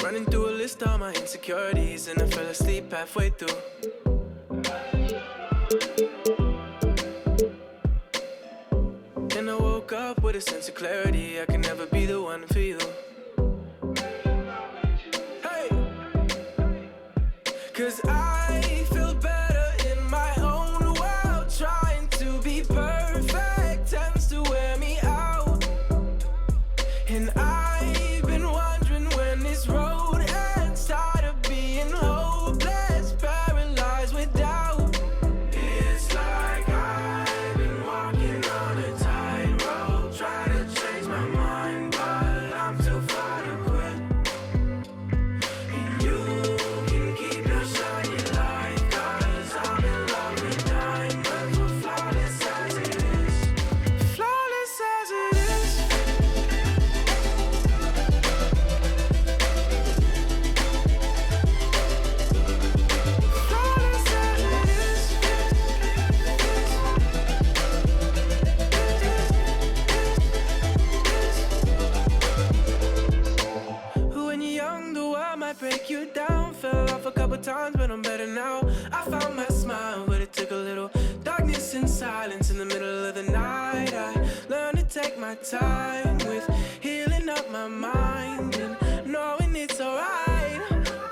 Running through a list of my insecurities, and I fell asleep halfway through. And I woke up with a sense of clarity. I can never be the one for you. Hey! 'Cause I feel better in my own world. Trying to be perfect tends to wear me out. And I've been wondering when this road ends. Tired of being hopeless, paralyzed with doubt. It's like I've been walking on a tightrope, trying to change my mind, but I'm too far to quit. And you can keep your shiny light, 'cause I'm in love with diamonds. We're flawless as it is. Flawless as it is. Flawless as it is. When you're young, the world might break you down. Fell off a couple times, but I'm better now. I found my smile, but it took a little darkness and silence in the middle of the night. I learned to take my time with healing up my mind and knowing it's alright.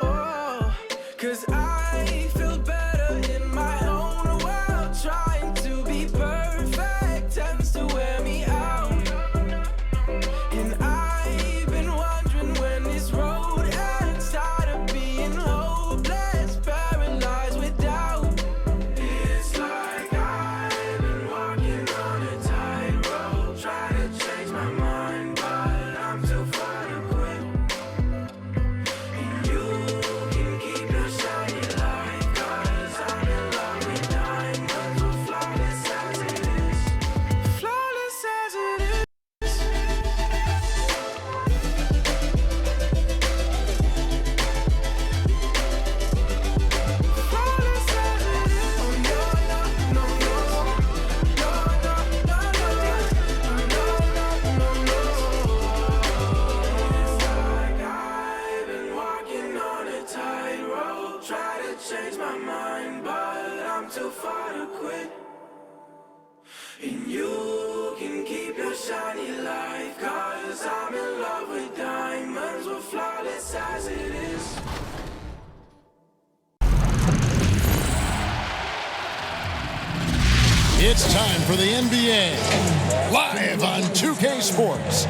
Oh, 'cause I feel better in my own world. Trying to be perfect tends to wear me out. And I've been wondering when this road ends. Tired of being hopeless, paralyzed with doubt. It's like I've been walking on a tightrope, trying to change my mind, but I'm too far to quit. And you can keep your shiny light, 'cause I'm in love with diamonds. We're flawless as it is. Flawless as it is. Flawless as it is. Oh no, no, no, no. No, no, no, no. No, no, no, no. It's like I've been walking on a tightrope, try to change my mind, but I'm too far to quit. And you can keep your shiny light, 'cause I'm in love with diamonds. We're flawless as it is. It's time for the NBA, live on 2K Sports.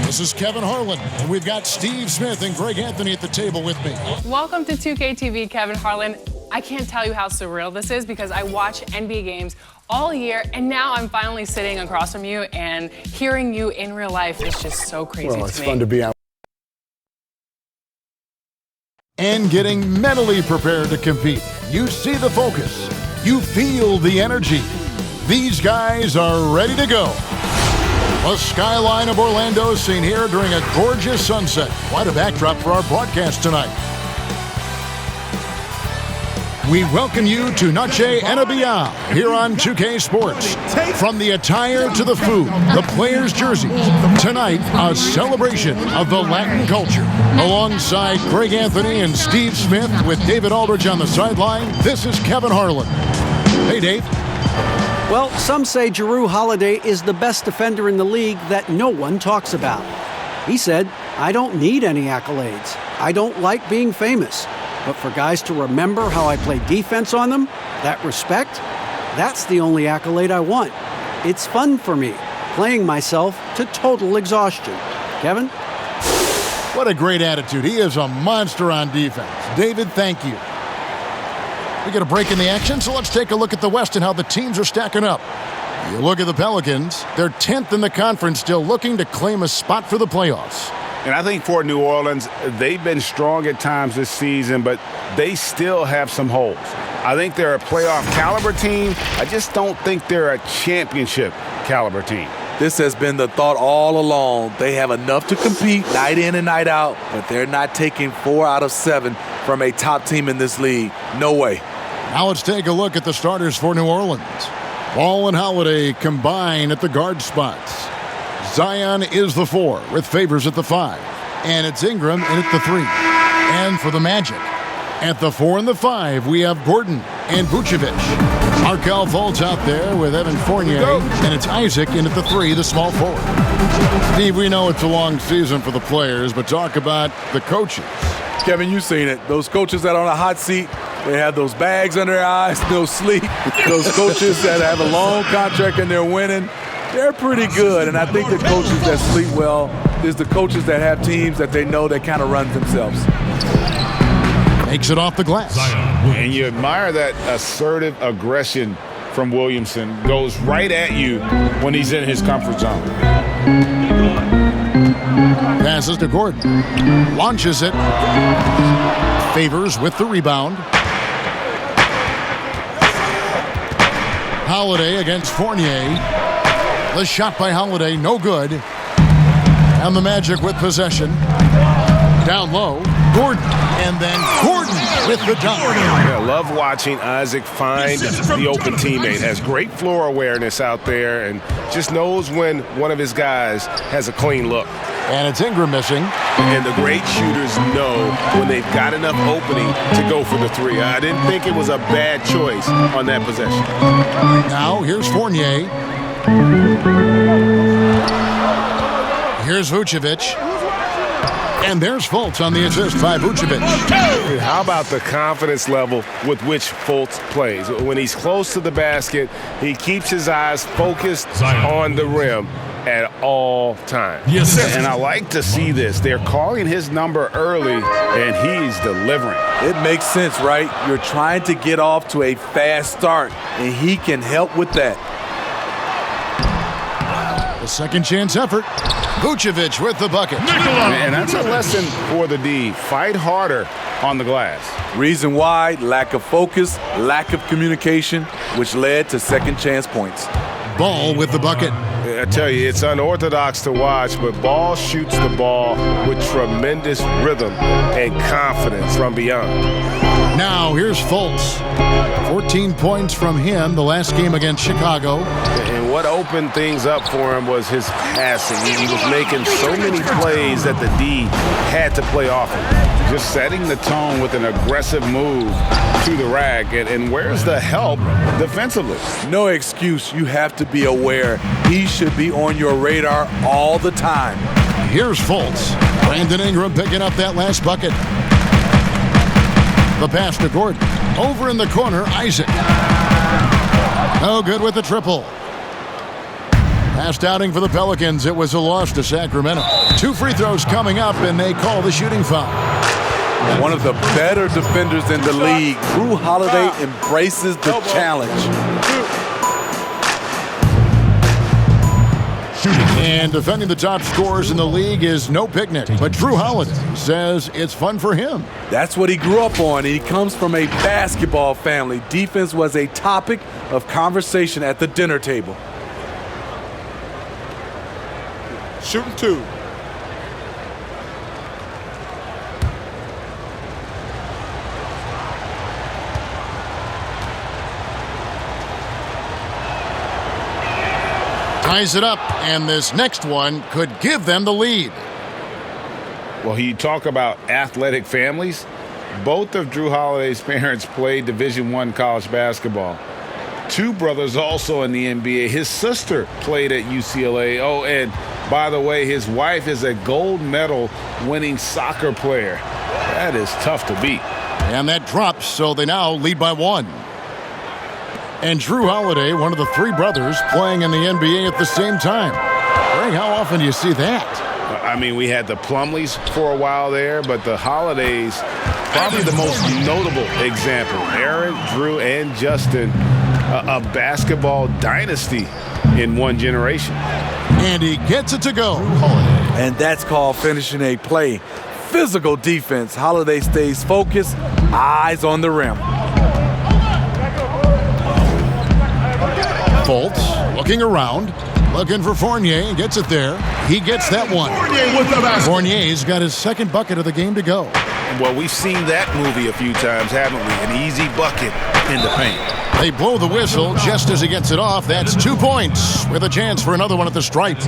This is Kevin Harlan, and we've got Steve Smith and Greg Anthony at the table with me. Welcome to 2K TV, Kevin Harlan. I can't tell you how surreal this is because I watch NBA games all year, and now I'm finally sitting across from you, and hearing you in real life is just so crazy Well, to it's me. fun to be out. And getting mentally prepared to compete. You see the focus. You feel the energy. These guys are ready to go. The skyline of Orlando is seen here during a gorgeous sunset. Quite a backdrop for our broadcast tonight. We welcome you to Noche NBA here on 2K Sports. From the attire to the food, the players' jerseys. Tonight, a celebration of the Latin culture. Alongside Greg Anthony and Steve Smith with David Aldridge on the sideline, this is Kevin Harlan. Hey, Dave. Well, some say Jrue Holiday is the best defender in the league that no one talks about. He said, "I don't need any accolades. I don't like being famous. But for guys to remember how I play defense on them, that respect, that's the only accolade I want. It's fun for me, playing myself to total exhaustion." Kevin? What a great attitude. He is a monster on defense. David, thank you. We get a break in the action, so let's take a look at the West and how the teams are stacking up. You look at the Pelicans, they're 10th in the conference, still looking to claim a spot for the playoffs. And I think for New Orleans, they've been strong at times this season, but they still have some holes. I think they're a playoff caliber team. I just don't think they're a championship caliber team. This has been the thought all along. They have enough to compete night in and night out, but they're not taking 4 out of 7 from a top team in this league. No way. Now let's take a look at the starters for New Orleans. Ball and Holiday combine at the guard spots. Zion is the 4 with Favors at the 5. And it's Ingram in at the 3. And for the Magic, at the 4 and the 5, we have Gordon and Vucevic. Markelle Fultz out there with Evan Fournier, and it's Isaac in at the 3, the small forward. Steve, we know it's a long season for the players, but talk about the coaches. Kevin, you've seen it. Those coaches that are on a hot seat, they have those bags under their eyes, no sleep. Those coaches that have a long contract and they're winning, they're pretty good. And I think the coaches that sleep well is the coaches that have teams that they know that kind of run themselves. Makes it off the glass. And you admire that assertive aggression from Williamson. Goes right at you when he's in his comfort zone. Passes to Gordon. Launches it. Favors with the rebound. Holiday against Fournier. The shot by Holiday, no good. And the Magic with possession. Down low, Gordon. And then Gordon with the dunk. Yeah, love watching Isaac find the open teammate. Has great floor awareness out there and just knows when one of his guys has a clean look. And it's Ingram missing. And the great shooters know when they've got enough opening to go for the 3. I didn't think it was a bad choice on that possession. Now here's Fournier. Here's Vucevic. And there's Fultz on the assist by Vucevic. How about the confidence level with which Fultz plays? When he's close to the basket, he keeps his eyes focused on the rim at all times. Yes, sir. And I like to see this. They're calling his number early, and he's delivering. It makes sense, right? You're trying to get off to a fast start, and he can help with that. The second chance effort. Vucevic with the bucket. And that's a lesson for the D. Fight harder on the glass. Reason why, lack of focus, lack of communication, which led to second chance points. Ball with the bucket. I tell you, it's unorthodox to watch, but Ball shoots the ball with tremendous rhythm and confidence from beyond. Now here's Fultz. 14 points from him the last game against Chicago. And what opened things up for him was his passing. He was making so many plays that the D had to play off him. Just setting the tone with an aggressive move to the rack. And where's the help defensively? No excuse. You have to be aware. He should be on your radar all the time. Here's Fultz. Brandon Ingram picking up that last bucket. The pass to Gordon. Over in the corner, Isaac. No good with the triple. Last outing for the Pelicans, it was a loss to Sacramento. 2 free throws coming up, and they call the shooting foul. One of the better defenders in the league. Jrue Holiday embraces the challenge. And defending the top scorers in the league is no picnic, but Jrue Holiday says it's fun for him. That's what he grew up on. He comes from a basketball family. Defense was a topic of conversation at the dinner table. Shooting 2. Ties it up, and this next one could give them the lead. Well, you talk about athletic families. Both of Jrue Holiday's parents played Division I college basketball. 2 brothers also in the NBA. His sister played at UCLA. Oh, and by the way, his wife is a gold medal winning soccer player. That is tough to beat. And that drops, so they now lead by 1. And Jrue Holiday, one of the 3 brothers, playing in the NBA at the same time. Greg, how often do you see that? I mean, we had the Plumleys for a while there, but the Holidays, probably the most notable example. Aaron, Jrue, and Justin, a basketball dynasty in one generation. And he gets it to go. And that's called finishing a play. Physical defense. Holiday stays focused, eyes on the rim. Fultz looking around, looking for Fournier, and gets it there. He gets that one. Fournier's got his second bucket of the game to go. Well, we've seen that movie a few times, haven't we? An easy bucket in the paint. They blow the whistle just as he gets it off. That's 2 points with a chance for another one at the stripe.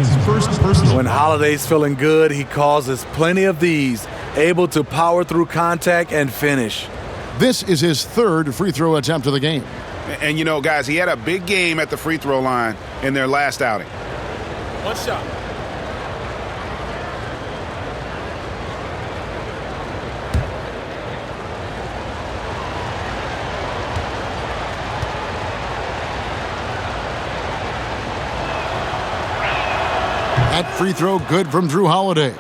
When Holiday's feeling good, he causes plenty of these. able to power through contact and finish. This is his third free throw attempt of the game. And, you know, guys, he had a big game at the free throw line in their last outing. One shot. That free throw good from Drew Holiday.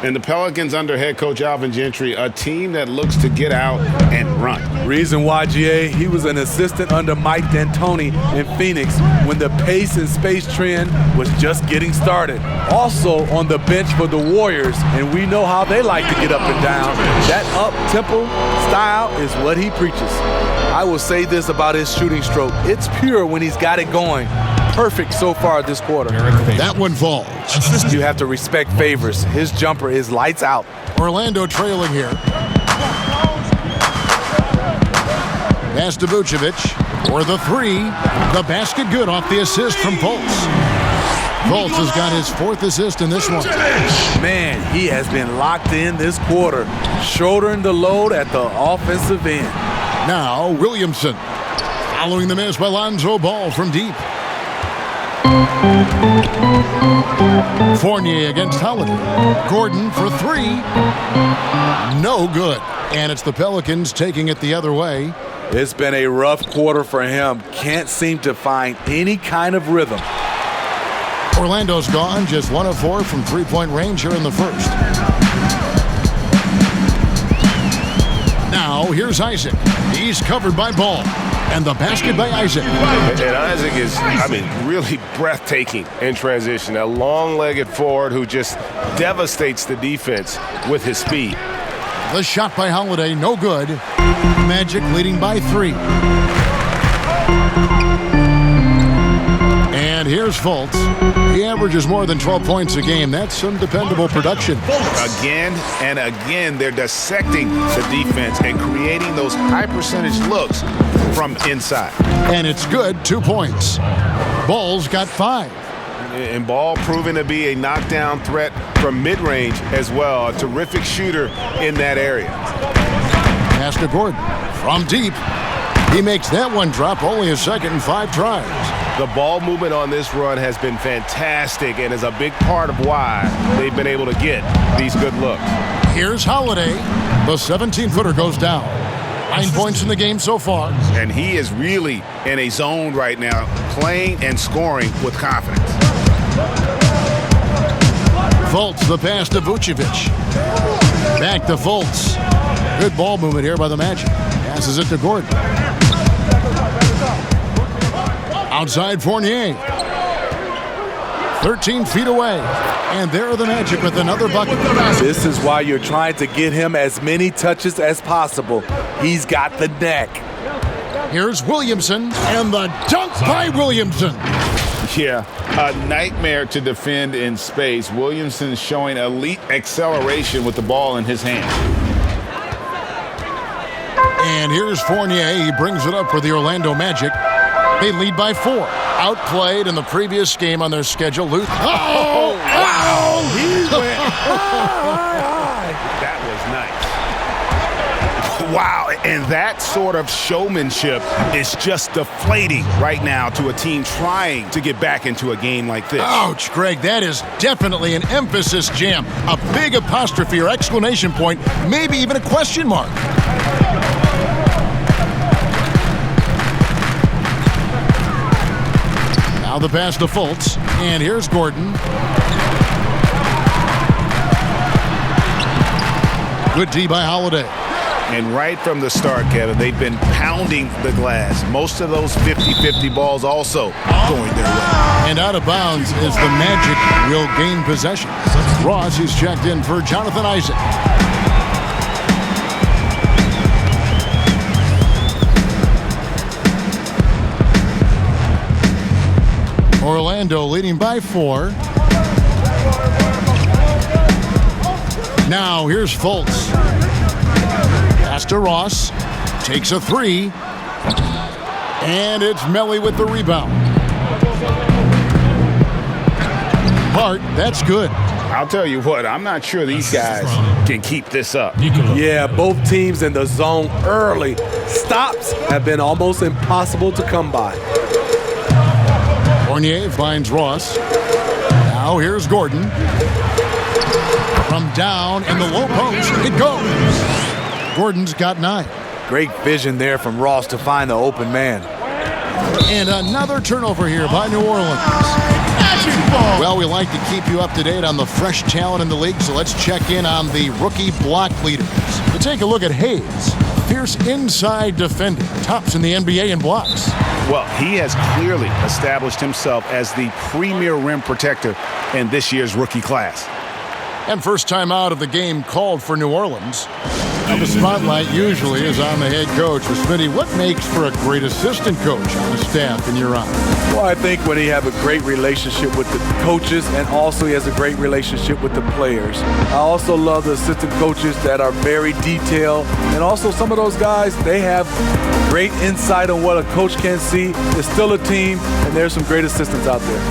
And the Pelicans under head coach Alvin Gentry, a team that looks to get out and run. Reason why, GA, he was an assistant under Mike D'Antoni in Phoenix when the pace and space trend was just getting started. Also on the bench for the Warriors, and we know how they like to get up and down. That up-tempo style is what he preaches. I will say this about his shooting stroke. It's pure when he's got it going. Perfect so far this quarter. That one falls. You have to respect Favors. His jumper is lights out. Orlando trailing here. Pass to Vucevic for the three. The basket good off the assist from Fultz. Fultz has got his fourth assist in this one. Man, he has been locked in this quarter, shouldering the load at the offensive end. Now Williamson. Following the miss by Lonzo Ball from deep. Fournier against Holiday. Gordon for three. No good. And it's the Pelicans taking it the other way. It's been a rough quarter for him. Can't seem to find any kind of rhythm. Orlando's gone, just 1 of 4 from three-point range here in the first. Now, here's Isaac. He's covered by Ball. And the basket by Isaac. And Isaac is, really breathtaking in transition. A long-legged forward who just devastates the defense with his speed. The shot by Holiday, no good. Magic leading by 3. And here's Fultz. He averages more than 12 points a game. That's some dependable production. Again and again, they're dissecting the defense and creating those high-percentage looks from inside. And it's good, 2 points. Ball's got 5. And Ball proving to be a knockdown threat from mid-range as well. A terrific shooter in that area. Pass to Gordon from deep. He makes that one drop, only a second in 5 tries. The ball movement on this run has been fantastic and is a big part of why they've been able to get these good looks. Here's Holiday. The 17-footer goes down. 9 points in the game so far. And he is really in a zone right now, playing and scoring with confidence. Fultz, the pass to Vucevic. Back to Fultz. Good ball movement here by the Magic. Passes it to Gordon. Outside Fournier. 13 feet away. And there are the Magic with another bucket. This is why you're trying to get him as many touches as possible. He's got the neck. Here's Williamson. And the dunk by Williamson. Yeah, a nightmare to defend in space. Williamson showing elite acceleration with the ball in his hand. And here's Fournier. He brings it up for the Orlando Magic. They lead by 4. Outplayed in the previous game on their schedule. Oh, wow! He went high. That was nice. Wow, and that sort of showmanship is just deflating right now to a team trying to get back into a game like this. Ouch, Greg, that is definitely an emphasis jam. A big apostrophe or exclamation point, maybe even a question mark. Now the pass to Fultz, and here's Gordon. Good D by Holiday. And right from the start, Kevin, they've been pounding the glass. Most of those 50-50 balls also going their way. And out of bounds as the Magic will gain possession. Ross is checked in for Jonathan Isaac. Orlando leading by 4. Now here's Fultz. Pass to Ross. Takes a 3. And it's Melly with the rebound. Hart, that's good. I'll tell you what, I'm not sure these guys can keep this up. Yeah, both teams in the zone early. Stops have been almost impossible to come by. Fournier finds Ross. Now here's Gordon. From down in the low post, it goes. Gordon's got 9. Great vision there from Ross to find the open man. And another turnover here by New Orleans. Well, we like to keep you up to date on the fresh talent in the league, so let's check in on the rookie block leaders. To take a look at Hayes, fierce inside defender, tops in the NBA in blocks. Well, he has clearly established himself as the premier rim protector in this year's rookie class. And first time out of the game called for New Orleans. Now the spotlight usually is on the head coach. Smitty, what makes for a great assistant coach on the staff in your eyes? Well, I think when he have a great relationship with the coaches and also he has a great relationship with the players. I also love the assistant coaches that are very detailed. And also some of those guys, they have great insight on what a coach can see. It's still a team, and there's some great assistants out there.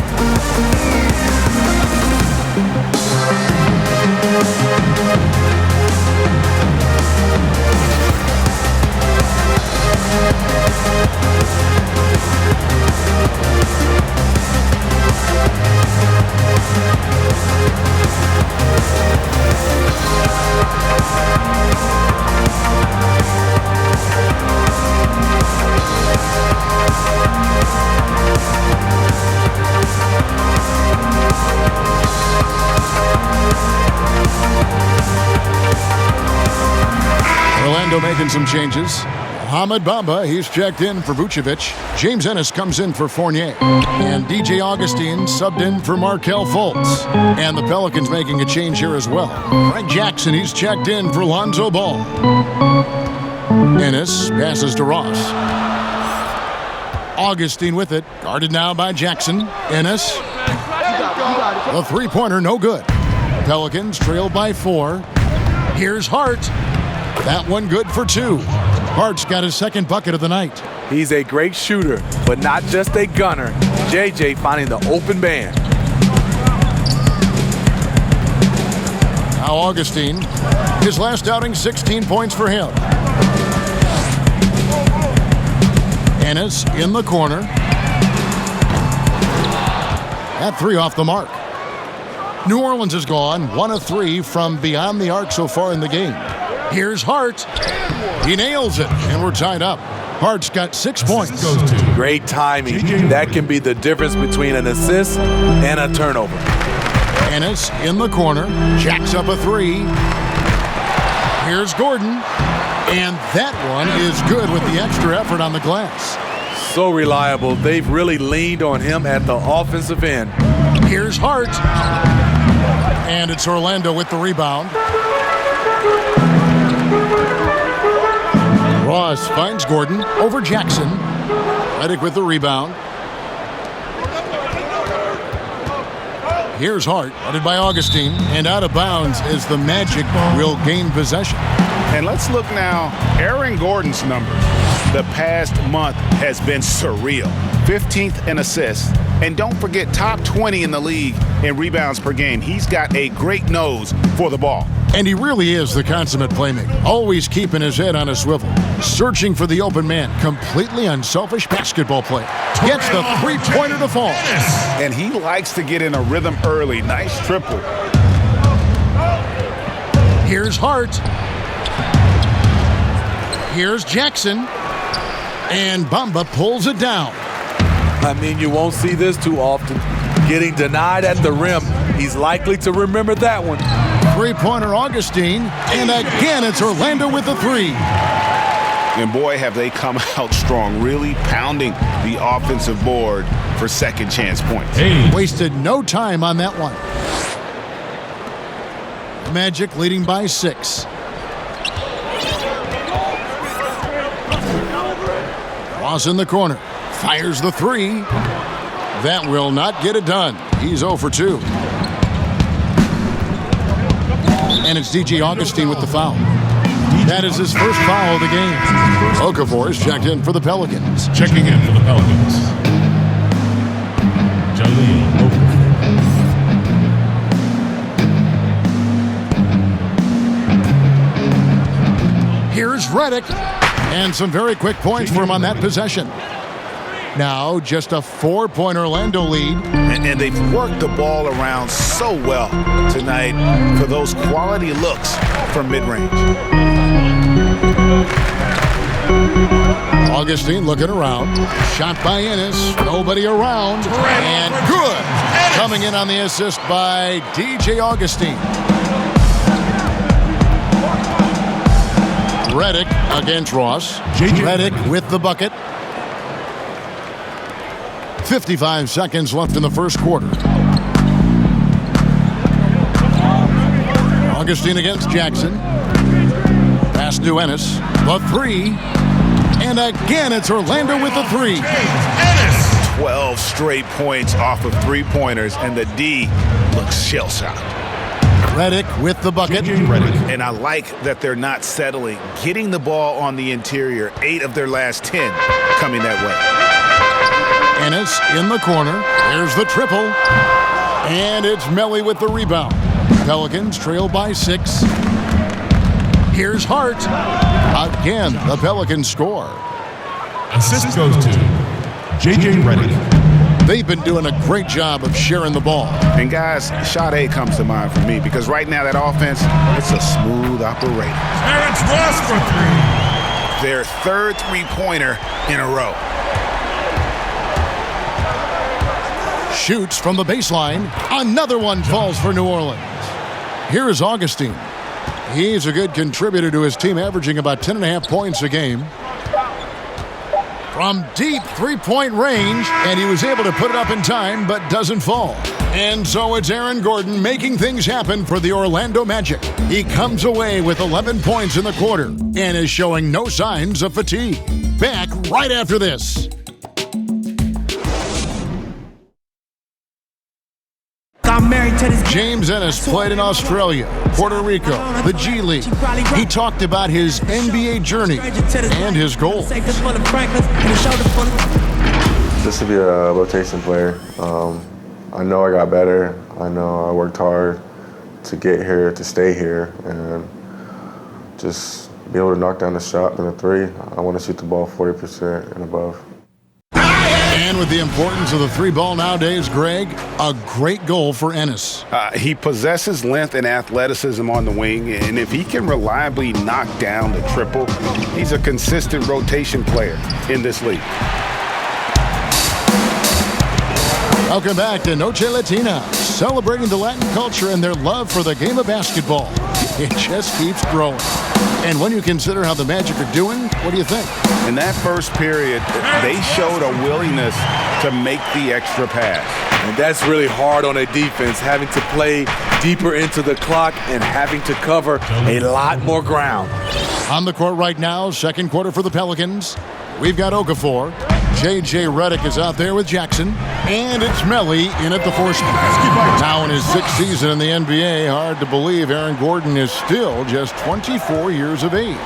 Orlando making some changes. Mohamed Bamba, he's checked in for Vucevic. James Ennis comes in for Fournier. And DJ Augustine subbed in for Markelle Fultz. And the Pelicans making a change here as well. Frank Jackson, he's checked in for Lonzo Ball. Ennis passes to Ross. Augustine with it, guarded now by Jackson. Ennis. The three-pointer, no good. Pelicans trail by 4. Here's Hart. That one good for 2. Hart's got his second bucket of the night. He's a great shooter, but not just a gunner. JJ finding the open man. Now Augustine, his last outing, 16 points for him. Ennis in the corner. That 3 off the mark. New Orleans is gone 1 of 3 from beyond the arc so far in the game. Here's Hart. He nails it, and we're tied up. Hart's got 6 points. Great timing. That can be the difference between an assist and a turnover. Ennis in the corner, jacks up a 3. Here's Gordon, and that one is good with the extra effort on the glass. So reliable. They've really leaned on him at the offensive end. Here's Hart, and it's Orlando with the rebound. Ross finds Gordon over Jackson. Redick with the rebound. Here's Hart, headed by Augustine, and out of bounds as the Magic will gain possession. And let's look now, Aaron Gordon's numbers. The past month has been surreal. 15th in assists. And don't forget, top 20 in the league in rebounds per game. He's got a great nose for the ball. And he really is the consummate playmaker, always keeping his head on a swivel, searching for the open man, completely unselfish basketball player. Gets the three-pointer to fall. And he likes to get in a rhythm early. Nice triple. Here's Hart. Here's Jackson. And Bamba pulls it down. I mean, you won't see this too often. Getting denied at the rim. He's likely to remember that one. Three-pointer Augustine, and again it's Orlando with the 3. And boy, have they come out strong, really pounding the offensive board for second chance points. Wasted no time on that one. Magic leading by 6. Ross in the corner, fires the 3. That will not get it done. He's 0 for 2. And it's DJ Augustine with the foul. That is his first foul of the game. Okafor is checked in for the Pelicans. Checking in for the Pelicans, Jaleel Okafor. Here's Redick. And some very quick points for him on that possession. Now just a 4-point Orlando lead. And they've worked the ball around so well tonight for those quality looks from mid-range. Augustine looking around. Shot by Ennis. Nobody around. And good. Coming in on the assist by DJ Augustine. Redick against Ross. Redick with the bucket. 55 seconds left in the first quarter. Augustine against Jackson. Pass to Ennis. The three. And again, it's Orlando with the three. 12 straight points off of three-pointers, and the D looks shell-shocked. Redick with the bucket. And I like that they're not settling. Getting the ball on the interior, 8 of their last 10 coming that way. Ennis in the corner. There's the triple. And it's Melly with the rebound. Pelicans trail by 6. Here's Hart. Again, the Pelicans score. Assist goes to J.J. Redick. They've been doing a great job of sharing the ball. And guys, shot A comes to mind for me because right now that offense, it's a smooth operation. Terrence Ross for 3. Their third three-pointer in a row. Shoots from the baseline. Another one falls for New Orleans. Here is Augustine. He's a good contributor to his team, averaging about 10.5 points a game. From deep three-point range, and he was able to put it up in time, but doesn't fall. And so it's Aaron Gordon making things happen for the Orlando Magic. He comes away with 11 points in the quarter and is showing no signs of fatigue. Back right after this. James Ennis played in Australia, Puerto Rico, the G League. He talked about his NBA journey and his goals. Just to be a rotation player. I know I got better. I know I worked hard to get here, to stay here, and just be able to knock down the shot and the three. I want to shoot the ball 40% and above. And with the importance of the three ball nowadays, Greg, a great goal for Ennis. He possesses length and athleticism on the wing, and if he can reliably knock down the triple, he's a consistent rotation player in this league. Welcome back to Noche Latina, celebrating the Latin culture and their love for the game of basketball. It just keeps growing. And when you consider how the Magic are doing, what do you think? In that first period, they showed a willingness to make the extra pass. And that's really hard on a defense, having to play deeper into the clock and having to cover a lot more ground. On the court right now, second quarter for the Pelicans. We've got Okafor. J.J. Redick is out there with Jackson. And it's Melly in at the fourth spot. Now in his 6th season in the NBA, hard to believe Aaron Gordon is still just 24 years of age.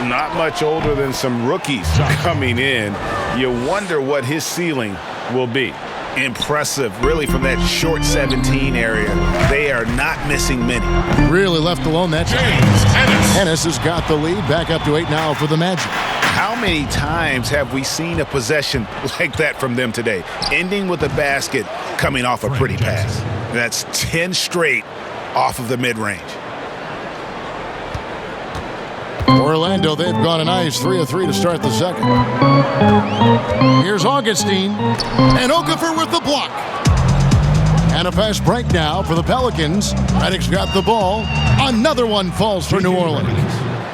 Not much older than some rookies coming in. You wonder what his ceiling will be. Impressive, really, from that short 17 area. They are not missing many. Really left alone that time. Ennis has got the lead, back up to 8 now for the Magic. How many times have we seen a possession like that from them today? Ending with a basket, coming off a pretty pass. That's 10 straight off of the mid-range. Orlando, they've gone a nice 3 of 3 to start the second. Here's Augustine, and Okafor with the block. And a fast break now for the Pelicans. Redick's got the ball. Another one falls for New Orleans.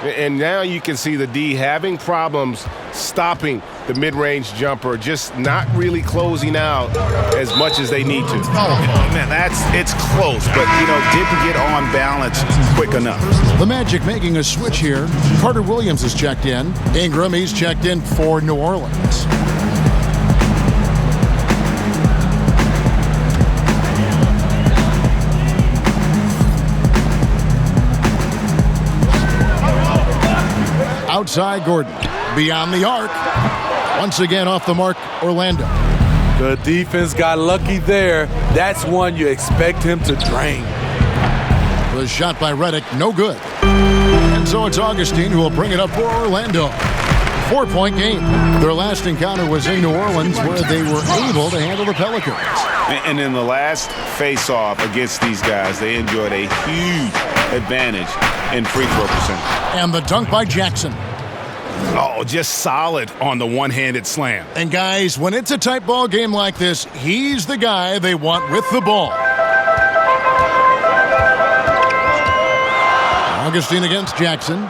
And now you can see the D having problems stopping the mid-range jumper, just not really closing out as much as they need to. Man, it's close, but, didn't get on balance quick enough. The Magic making a switch here. Carter Williams is checked in. Ingram, he's checked in for New Orleans. Outside Gordon, beyond the arc. Once again off the mark, Orlando. The defense got lucky there. That's one you expect him to drain. The shot by Redick, no good. And so it's Augustine who will bring it up for Orlando. 4-point game. Their last encounter was in New Orleans, where they were able to handle the Pelicans. And in the last face-off against these guys, they enjoyed a huge advantage in free throw percentage. And the dunk by Jackson. Oh, just solid on the one-handed slam. And guys, when it's a tight ball game like this, he's the guy they want with the ball. Augustine against Jackson.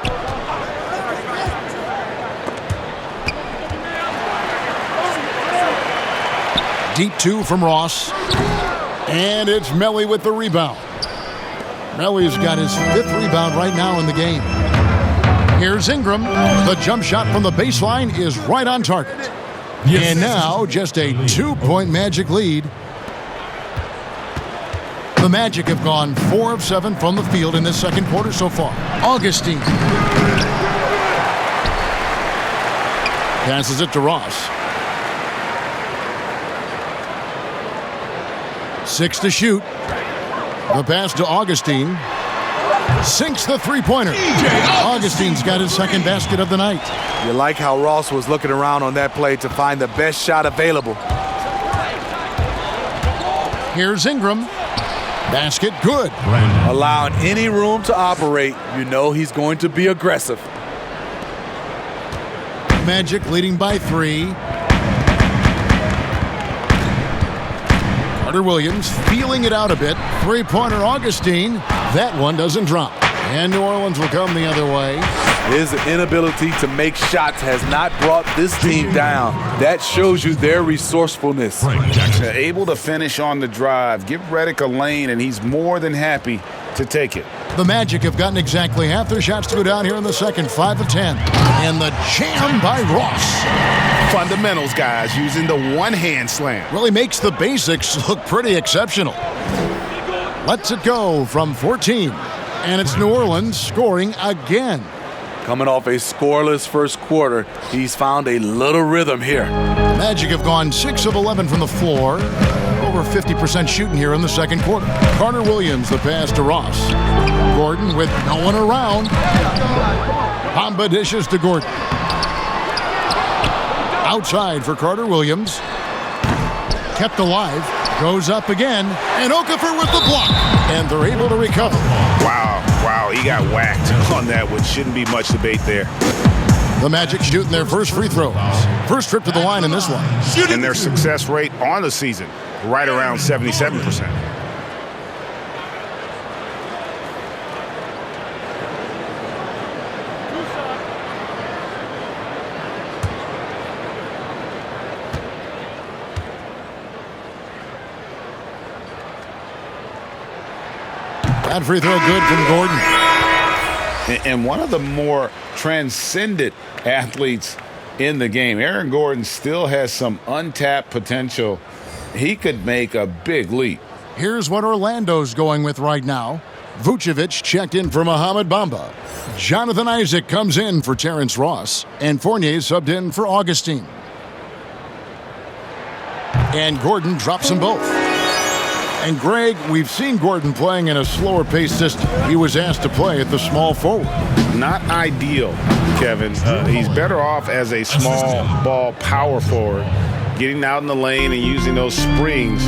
Deep two from Ross. And it's Melly with the rebound. Melly's got his 5th rebound right now in the game. Here's Ingram. The jump shot from the baseline is right on target. And now just a 2-point Magic lead. The Magic have gone 4 of 7 from the field in this second quarter so far. Augustine passes it to Ross. 6 to shoot. The pass to Augustine. Sinks the three-pointer. Augustine's got his second basket of the night. You like how Ross was looking around on that play to find the best shot available. Here's Ingram. Basket good. Allowing any room to operate, you know he's going to be aggressive. Magic leading by 3. Carter Williams feeling it out a bit. Three-pointer Augustine. That one doesn't drop. And New Orleans will come the other way. His inability to make shots has not brought this team down. That shows you their resourcefulness. Able to finish on the drive, give Redick a lane, and he's more than happy to take it. The Magic have gotten exactly half their shots to go down here in the second, 5 of 10. And the jam by Ross. Fundamentals, guys, using the one-hand slam. Really makes the basics look pretty exceptional. Lets it go from 14. And it's New Orleans scoring again. Coming off a scoreless first quarter, he's found a little rhythm here. Magic have gone 6 of 11 from the floor. Over 50% shooting here in the second quarter. Carter Williams, the pass to Ross. Gordon with no one around. Bamba dishes to Gordon. Outside for Carter Williams. Kept alive. Goes up again. And Okafor with the block. And they're able to recover. Wow, he got whacked on that one. Shouldn't be much debate there. The Magic shooting their first free throws. First trip to the line in this one. And their success rate on the season, right around 77%. That free throw good from Gordon. And one of the more transcendent athletes in the game, Aaron Gordon, still has some untapped potential. He could make a big leap. Here's what Orlando's going with right now. Vucevic checked in for Mohamed Bamba. Jonathan Isaac comes in for Terrence Ross. And Fournier subbed in for Augustine. And Gordon drops them both. And Greg, we've seen Gordon playing in a slower paced system. He was asked to play at the small forward. Not ideal, Kevin. He's better off as a small ball power forward, getting out in the lane and using those springs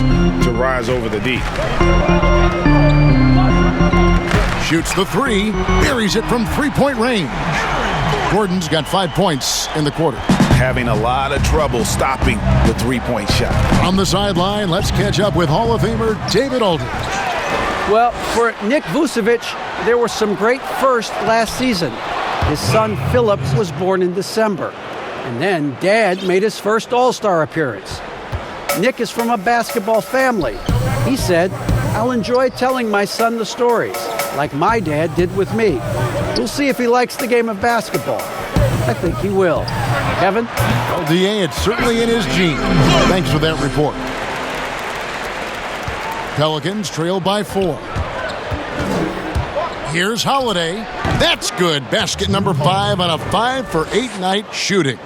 to rise over the deep. Shoots the 3, buries it from 3-point range. Gordon's got 5 points in the quarter. Having a lot of trouble stopping the 3-point shot. On the sideline, let's catch up with Hall of Famer David Aldridge. Well, for Nick Vucevic, there were some great firsts last season. His son Philip was born in December. And then Dad made his first All-Star appearance. Nick is from a basketball family. He said, "I'll enjoy telling my son the stories, like my dad did with me. We'll see if he likes the game of basketball." I think he will. Kevin? Well, DA, it's certainly in his genes. Thanks for that report. Pelicans trail by 4. Here's Holiday. That's good. Basket number 5 on a 5-for-8 night shooting.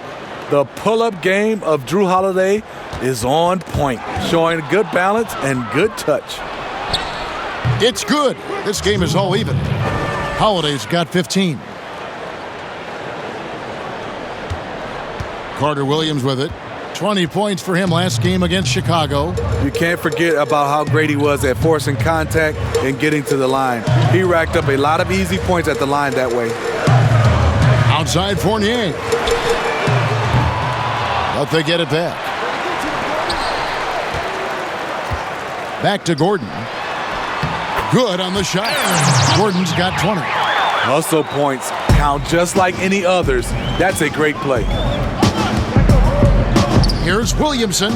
The pull-up game of Drew Holiday is on point, showing good balance and good touch. It's good. This game is all even. Holiday's got 15. Carter Williams with it. 20 points for him last game against Chicago. You can't forget about how great he was at forcing contact and getting to the line. He racked up a lot of easy points at the line that way. Outside Fournier. But they get it back. Back to Gordon. Good on the shot. Gordon's got 20. Hustle points count just like any others. That's a great play. Here's Williamson.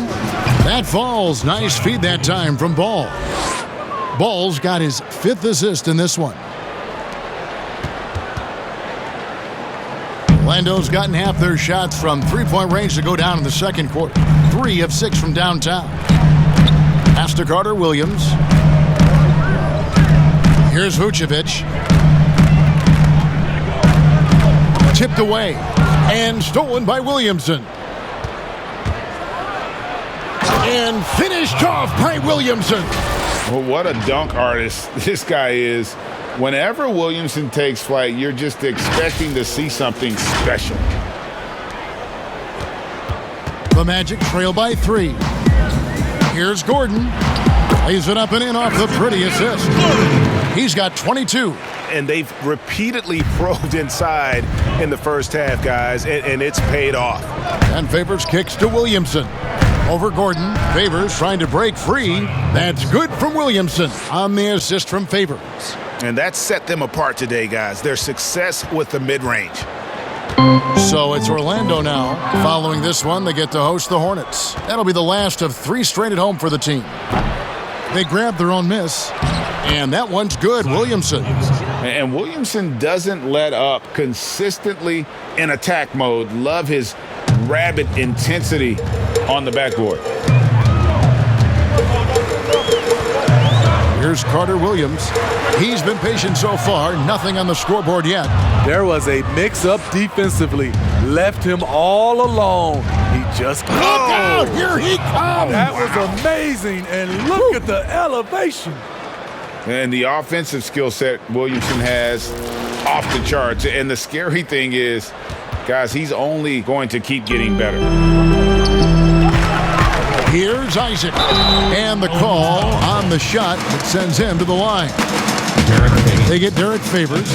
That falls. Nice feed that time from Ball. Ball's got his 5th assist in this one. Orlando's gotten half their shots from three-point range to go down in the second quarter. 3 of 6 from downtown. Pass to Carter Williams. Here's Vucevic. Tipped away and stolen by Williamson. And finished off by Williamson. Well, what a dunk artist this guy is. Whenever Williamson takes flight, you're just expecting to see something special. The Magic trail by 3. Here's Gordon. Lays it up and in off the pretty assist. He's got 22. And they've repeatedly probed inside in the first half, guys, and it's paid off. And Favors kicks to Williamson. Over Gordon. Favors trying to break free. That's good from Williamson on the assist from Favors. And that set them apart today, guys. Their success with the mid-range. So it's Orlando now. Following this one, they get to host the Hornets. That'll be the last of 3 straight at home for the team. They grab their own miss, and that one's good, Williamson. And Williamson doesn't let up consistently in attack mode. Love his rabid intensity on the backboard. Here's Carter Williams. He's been patient so far. Nothing on the scoreboard yet. There was a mix-up defensively. Left him all alone. He just Look out! Here he comes! That was amazing, and look at the elevation. And the offensive skill set Williamson has off the charts. And the scary thing is, guys, he's only going to keep getting better. Here's Isaac. And the call on the shot that sends him to the line. They get Derek Favors,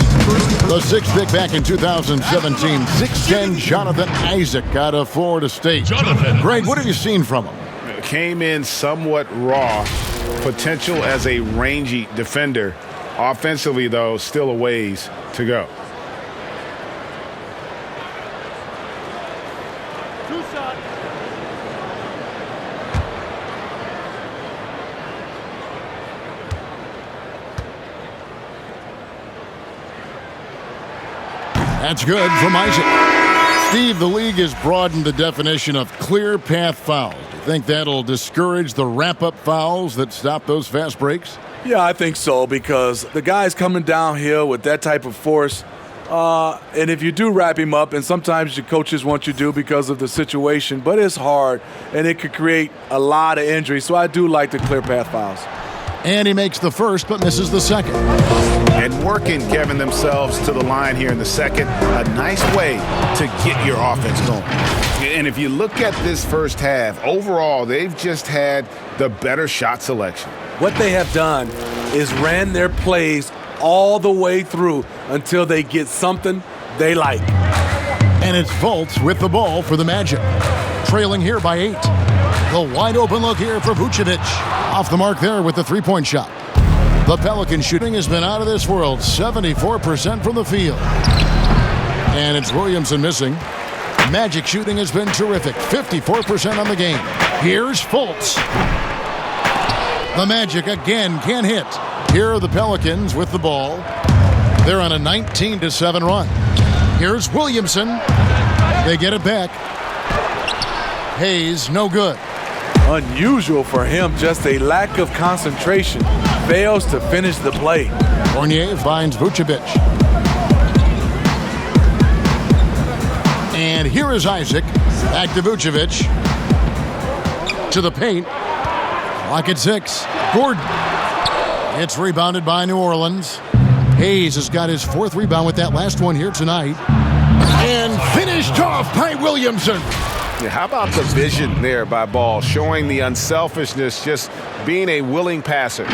the 6th pick back in 2017. 6'10" Jonathan Isaac out of Florida State. Greg, what have you seen from him? Came in somewhat raw. Potential as a rangy defender. Offensively, though, still a ways to go. That's good from Isaac. Steve, the league has broadened the definition of clear path foul. Do you think that'll discourage the wrap-up fouls that stop those fast breaks? Yeah, I think so, because the guy's coming downhill with that type of force. And if you do wrap him up, and sometimes your coaches want you to because of the situation, but it's hard, and it could create a lot of injury. So I do like the clear path fouls. And he makes the first, but misses the second. And working, Kevin, themselves to the line here in the second. A nice way to get your offense going. And if you look at this first half, overall, they've just had the better shot selection. What they have done is ran their plays all the way through until they get something they like. And it's Fultz with the ball for the Magic. Trailing here by 8. The wide open look here for Vucevic. Off the mark there with the three-point shot. The Pelicans shooting has been out of this world. 74% from the field. And it's Williamson missing. Magic shooting has been terrific. 54% on the game. Here's Fultz. The Magic again can't hit. Here are the Pelicans with the ball. They're on a 19-7 run. Here's Williamson. They get it back. Hayes, no good. Unusual for him, just a lack of concentration. Fails to finish the play. Fournier finds Vucevic. And here is Isaac. Back to Vucevic. To the paint. Clock at 6. Gordon. It's rebounded by New Orleans. Hayes has got his 4th rebound with that last one here tonight. And finished off by Williamson. Yeah, how about the vision there by Ball, showing the unselfishness, just being a willing passer.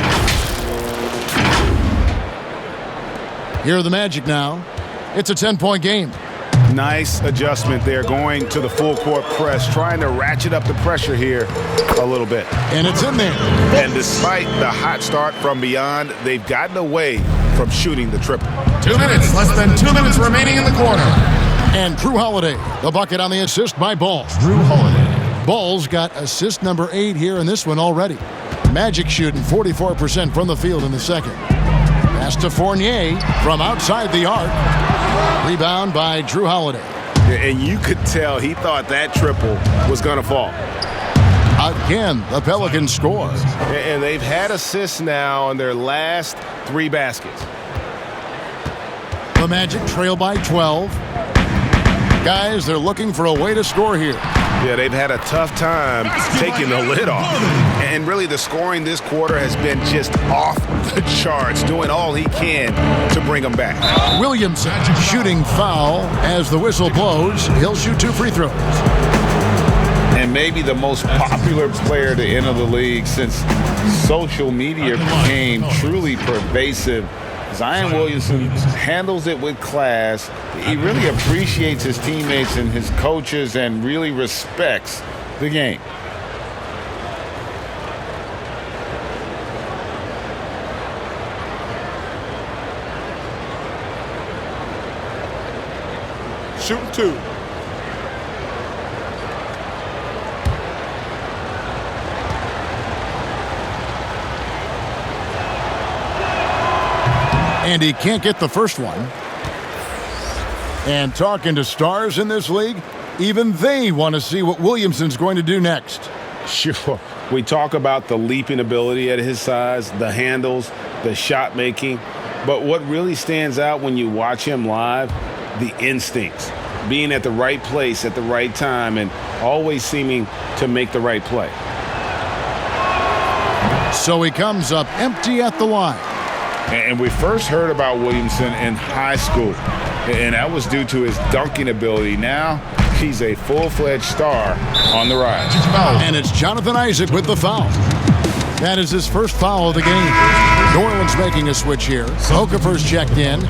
Here are the Magic now. It's a 10-point game. Nice adjustment there, going to the full court press, trying to ratchet up the pressure here a little bit. And it's in there. And despite the hot start from beyond, they've gotten away from shooting the triple. 2 minutes, less than 2 minutes remaining in the quarter. And Drew Holiday, the bucket on the assist by Ball. Drew Holiday. Ball's got assist number 8 here in this one already. Magic shooting 44% from the field in the second. Pass to Fournier from outside the arc. Rebound by Drew Holiday. And you could tell he thought that triple was going to fall. Again, the Pelicans score. And they've had assists now on their last 3 baskets. The Magic trail by 12. Guys, they're looking for a way to score here. Yeah, they've had a tough time taking the lid off. And really, the scoring this quarter has been just off the charts, doing all he can to bring them back. Williamson shooting foul as the whistle blows. He'll shoot 2 free throws. And maybe the most popular player to enter the league since social media became truly pervasive. Zion Williamson handles it with class. He really appreciates his teammates and his coaches and really respects the game. Shooting 2. And he can't get the first one. And talking to stars in this league, even they want to see what Williamson's going to do next. Sure. We talk about the leaping ability at his size, the handles, the shot making. But what really stands out when you watch him live, the instincts. Being at the right place at the right time and always seeming to make the right play. So he comes up empty at the line. And we first heard about Williamson in high school, and that was due to his dunking ability. Now he's a full-fledged star on the rise. And it's Jonathan Isaac with the foul. That is his first foul of the game. New Orleans making a switch here. Okafor's checked in.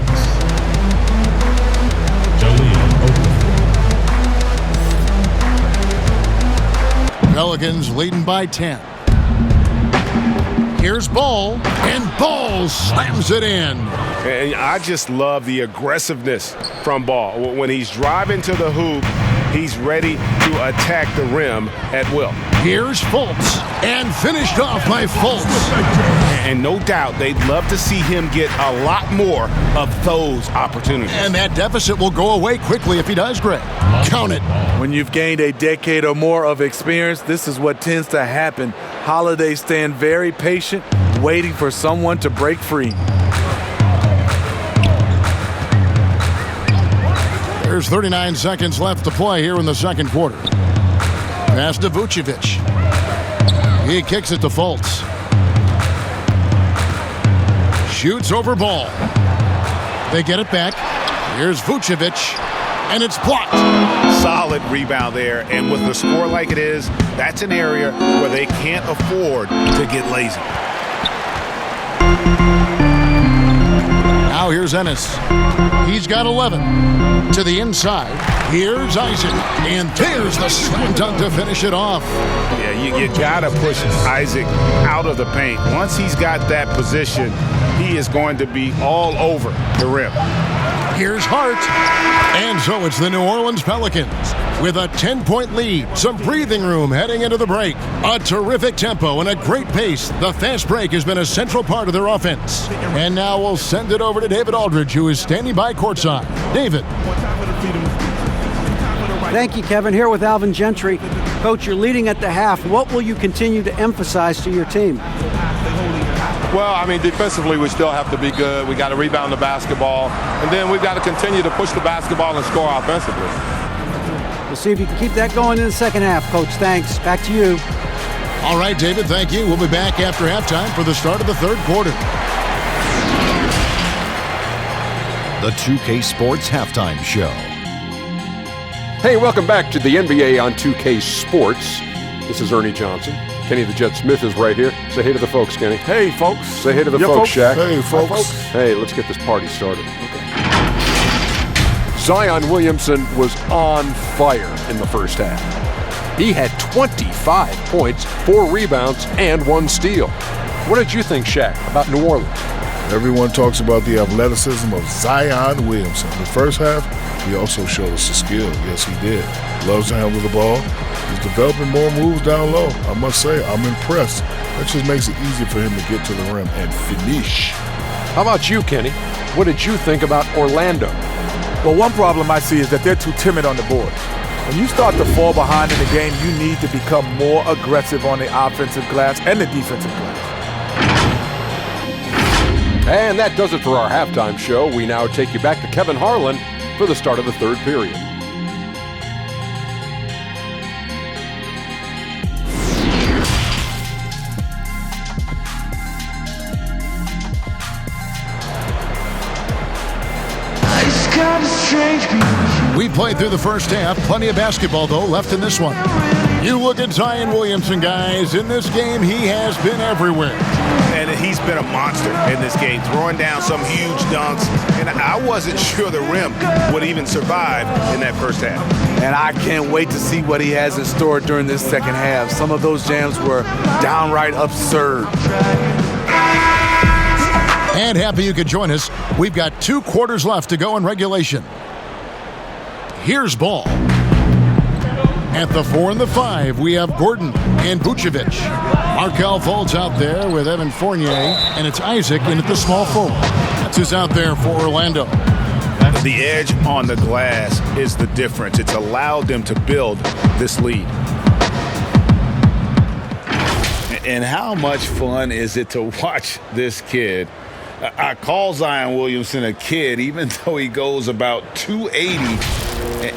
Pelicans leading by 10. Here's Ball, and Ball slams it in. And I just love the aggressiveness from Ball. When he's driving to the hoop, he's ready to attack the rim at will. Here's Fultz, and finished off by Fultz. And no doubt they'd love to see him get a lot more of those opportunities. And that deficit will go away quickly if he does, Greg. Count it. When you've gained a decade or more of experience, this is what tends to happen. Holiday staying very patient, waiting for someone to break free. There's 39 seconds left to play here in the second quarter. Pass to Vucevic. He kicks it to Fultz. Shoots over Ball. They get it back. Here's Vucevic, and it's blocked. Solid rebound there, and with the score like it is, that's an area where they can't afford to get lazy. Now here's Ennis. He's got 11. To the inside. Here's Isaac. And there's the slam dunk to finish it off. Yeah, you got to push Isaac out of the paint. Once he's got that position, he is going to be all over the rim. Here's Hart. And so it's the New Orleans Pelicans with a 10-point lead, some breathing room heading into the break. A terrific tempo and a great pace. The fast break has been a central part of their offense. And now we'll send it over to David Aldridge, who is standing by courtside. David. Thank you, Kevin. Here with Alvin Gentry. Coach, you're leading at the half. What will you continue to emphasize to your team? Well, I mean, defensively, we still have to be good. We got to rebound the basketball. And then we've got to continue to push the basketball and score offensively. We'll see if you can keep that going in the second half, Coach. Thanks. Back to you. All right, David, thank you. We'll be back after halftime for the start of the third quarter. The 2K Sports Halftime Show. Hey, welcome back to the NBA on 2K Sports. This is Ernie Johnson. Kenny the Jet Smith is right here. Say hey to the folks, Kenny. Hey, folks. Say hey to the folks, Shaq. Hey, folks. Hey, let's get this party started. Zion Williamson was on fire in the first half. He had 25 points, 4 rebounds, and 1 steal. What did you think, Shaq, about New Orleans? Everyone talks about the athleticism of Zion Williamson. In the first half, he also showed us the skill. Yes, he did. Loves to handle the ball. He's developing more moves down low. I must say, I'm impressed. That just makes it easy for him to get to the rim and finish. How about you, Kenny? What did you think about Orlando? Well, one problem I see is that they're too timid on the board. When you start to fall behind in the game, you need to become more aggressive on the offensive glass and the defensive glass. And that does it for our halftime show. We now take you back to Kevin Harlan for the start of the third period. We played through the first half. Plenty of basketball, though, left in this one. You look at Zion Williamson, guys. In this game, he has been everywhere. And he's been a monster in this game, throwing down some huge dunks. And I wasn't sure the rim would even survive in that first half. And I can't wait to see what he has in store during this second half. Some of those jams were downright absurd. And happy you could join us. We've got 2 quarters left to go in regulation. Here's ball. At the 4 and the 5, we have Gordon and Vucevic. Markelle Fultz out there with Evan Fournier, and it's Isaac in at the small forward. That's who's out there for Orlando. The edge on the glass is the difference. It's allowed them to build this lead. And how much fun is it to watch this kid? I call Zion Williamson a kid, even though he goes about 280,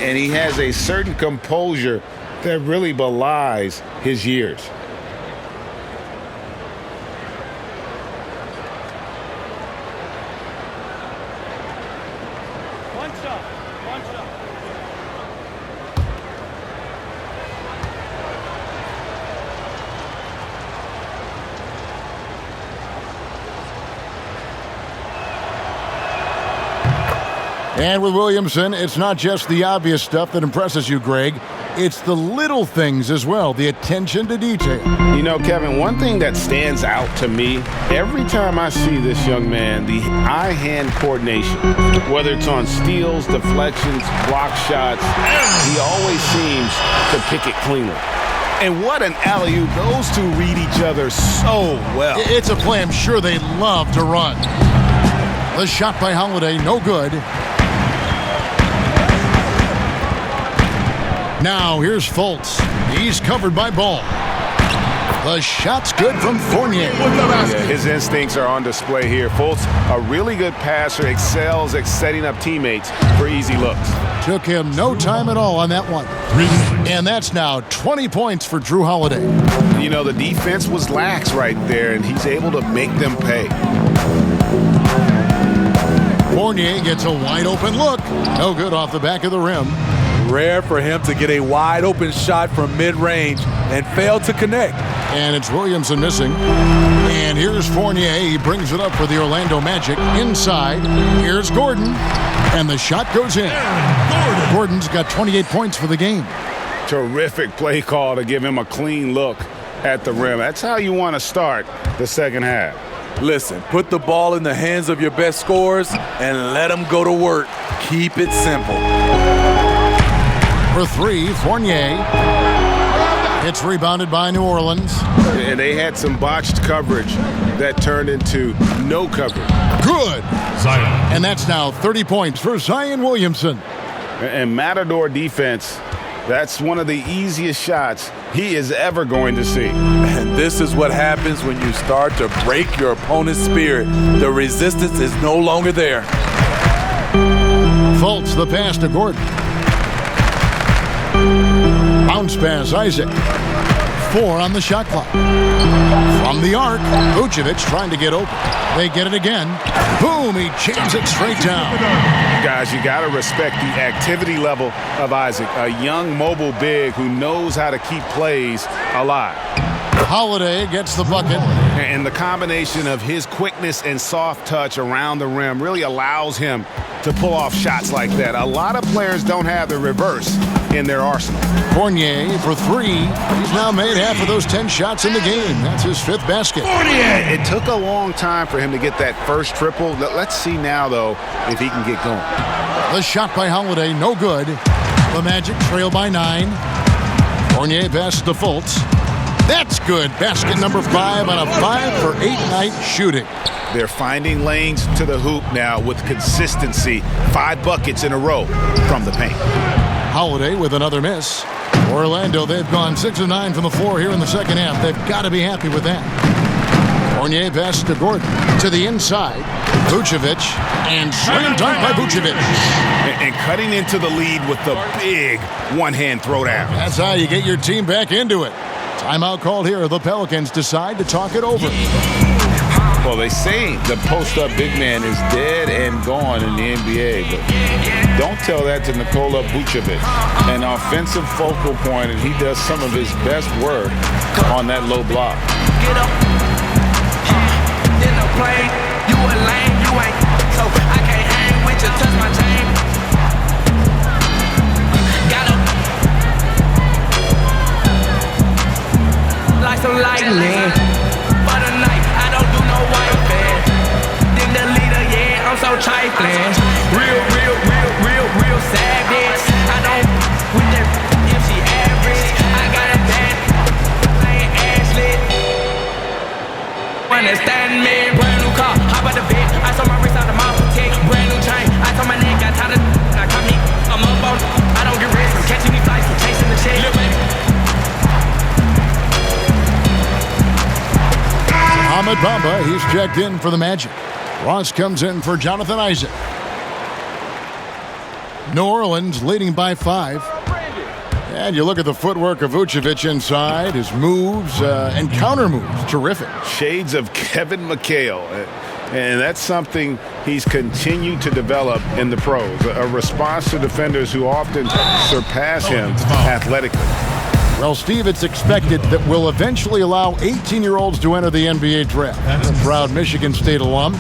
and he has a certain composure that really belies his years. And with Williamson, it's not just the obvious stuff that impresses you, Greg. It's the little things as well, the attention to detail. You know, Kevin, one thing that stands out to me, every time I see this young man, the eye-hand coordination, whether it's on steals, deflections, block shots, he always seems to pick it cleanly. And what an alley-oop. Those two read each other so well. It's a play I'm sure they love to run. The shot by Holiday, no good. Now here's Fultz. He's covered by Ball. The shot's good from Fournier. Yeah, his instincts are on display here. Fultz, a really good passer, excels at setting up teammates for easy looks. Took him no time at all on that one. And that's now 20 points for Drew Holiday. You know, the defense was lax right there, and he's able to make them pay. Fournier gets a wide open look. No good off the back of the rim. Rare for him to get a wide open shot from mid-range and fail to connect. And it's Williamson missing. And here's Fournier. He brings it up for the Orlando Magic. Inside, here's Gordon. And the shot goes in. Gordon's got 28 points for the game. Terrific play call to give him a clean look at the rim. That's how you want to start the second half. Listen, put the ball in the hands of your best scorers and let them go to work. Keep it simple. For 3, Fournier. It's rebounded by New Orleans. And they had some botched coverage that turned into no coverage. Good. Zion. And that's now 30 points for Zion Williamson. And Matador defense, that's one of the easiest shots he is ever going to see. And this is what happens when you start to break your opponent's spirit. The resistance is no longer there. Fultz the pass to Gordon. Bounce pass, Isaac. 4 on the shot clock. From the arc, Vucevic trying to get open. They get it again. Boom, he jams it straight down. Guys, you got to respect the activity level of Isaac, a young mobile big who knows how to keep plays alive. Holiday gets the bucket. And the combination of his quickness and soft touch around the rim really allows him to pull off shots like that. A lot of players don't have the reverse in their arsenal. Fournier for 3. He's now made half of those 10 shots in the game. That's his 5th basket. It took a long time for him to get that first triple. Let's see now, though, if he can get going. The shot by Holiday, no good. The Magic trail by 9. Fournier passes to Fultz. That's good. Basket number 5 on a 5-for-8 night shooting. They're finding lanes to the hoop now with consistency. 5 buckets in a row from the paint. Holiday with another miss. Orlando, they've gone 6 of 9 from the floor here in the second half. They've got to be happy with that. Fournier passes to Gordon. To the inside. Vucevic. And slam dunk by Vucevic. And cutting into the lead with the big one-hand throwdown. That's how you get your team back into it. Timeout called here. The Pelicans decide to talk it over. Well, they say the post-up big man is dead and gone in the NBA, but don't tell that to Nikola Vucevic. An offensive focal point, and he does some of his best work on that low block. Get up. In a plane, you a lame, you ain't. So I can't hang with you, touch my chain. Got up. Like some lightning. For the night, I don't do no white band. Then the leader, yeah, I'm so trifling. Real savage. I don't with that if she average. I got a bad playing Ashley. Understand me, brand new car, hop out the bed. I saw my wrist out of my protect, brand new chain. I told my nigga got tired of I caught me, I'm up on. I don't get rest from catching these flights, from chasing the check. Little baby. Ahmed Bamba, he's checked in for the Magic. Ross comes in for Jonathan Isaac. New Orleans leading by 5. And you look at the footwork of Vucevic inside, his moves and counter moves, terrific. Shades of Kevin McHale. And that's something he's continued to develop in the pros. A response to defenders who often surpass him athletically. Well, Steve, it's expected that we'll eventually allow 18-year-olds to enter the NBA draft. A proud Michigan State alum.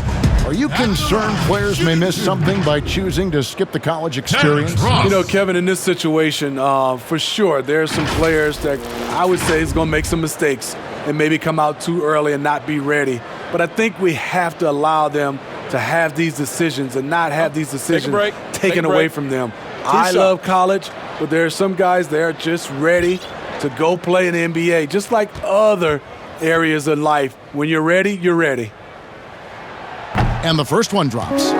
Are you concerned players may miss something by choosing to skip the college experience? You know, Kevin, in this situation, for sure, there are some players that I would say is going to make some mistakes and maybe come out too early and not be ready. But I think we have to allow them to have these decisions and not have these decisions taken away from them. I love college, but there are some guys that are just ready to go play in the NBA, just like other areas of life. When you're ready, you're ready. And the first one drops.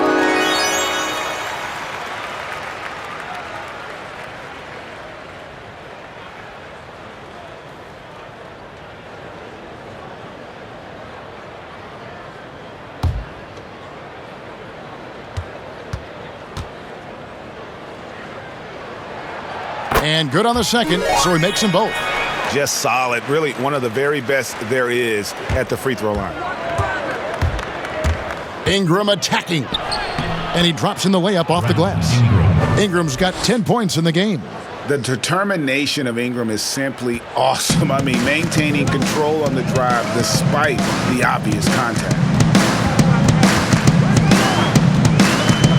And good on the second, so he makes them both. Just solid. Really one of the very best there is at the free throw line. Ingram attacking. And he drops in the layup off the glass. Ingram's got 10 points in the game. The determination of Ingram is simply awesome. I mean, maintaining control on the drive despite the obvious contact.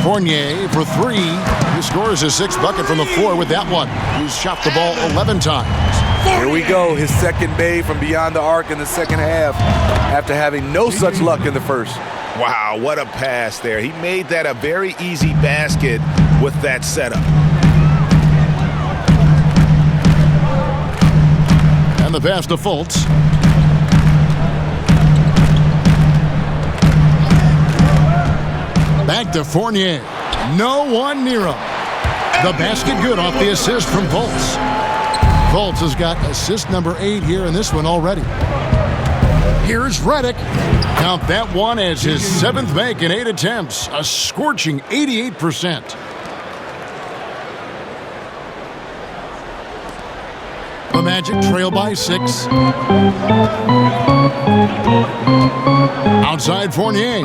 Fournier for 3. He scores his 6th bucket from the floor with that one. He's shot the ball 11 times. Here we go, his second bathe from beyond the arc in the second half after having no such luck in the first. Wow, what a pass there. He made that a very easy basket with that setup. And the pass to Fultz. Back to Fournier. No one near him. The basket good off the assist from Fultz. Fultz has got assist number 8 here in this one already. Here's Redick. Count that one as his 7th make in 8 attempts. A scorching 88%. The Magic trail by 6. Outside Fournier.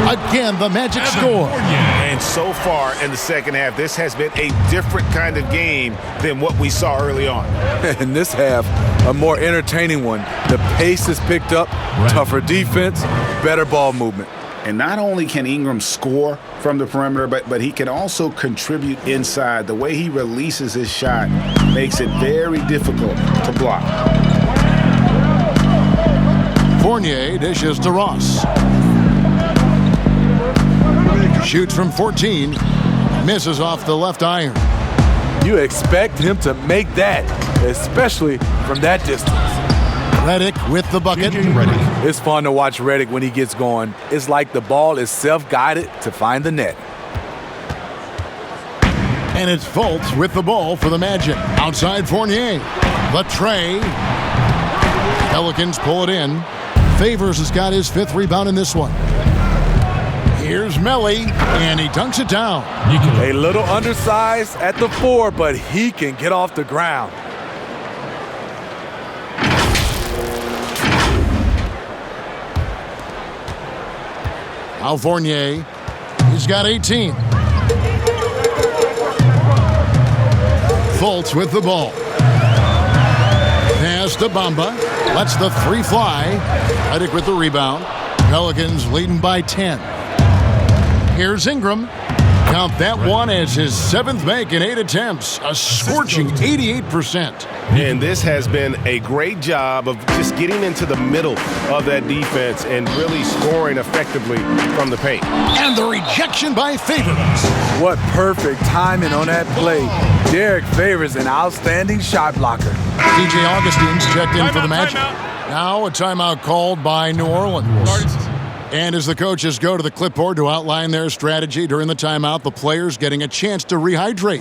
Again, the Magic score. And so far in the second half, this has been a different kind of game than what we saw early on. In this half, a more entertaining one. The pace is picked up, tougher defense, better ball movement. And not only can Ingram score from the perimeter, but he can also contribute inside. The way he releases his shot makes it very difficult to block. Fournier dishes to Ross. Shoots from 14, misses off the left iron. You expect him to make that, especially from that distance. Redick with the bucket. It's fun to watch Redick when he gets going. It's like the ball is self-guided to find the net. And it's Fultz with the ball for the Magic. Outside Fournier. The tray. Pelicans pull it in. Favors has got his 5th rebound in this one. Here's Melly, and he dunks it down. A little undersized at the 4, but he can get off the ground. Al Fournier, he's got 18. Fultz with the ball. Pass to Bamba. Lets the 3 fly. Redick with the rebound. Pelicans leading by 10. Here's Ingram. Count that one as his 7th make in 8 attempts. A scorching 88%. And this has been a great job of just getting into the middle of that defense and really scoring effectively from the paint. And the rejection by Favors. What perfect timing on that play. Derek Favors, an outstanding shot blocker. DJ Augustine's checked in for the Magic. Now a timeout called by New Orleans. And as the coaches go to the clipboard to outline their strategy during the timeout, the players getting a chance to rehydrate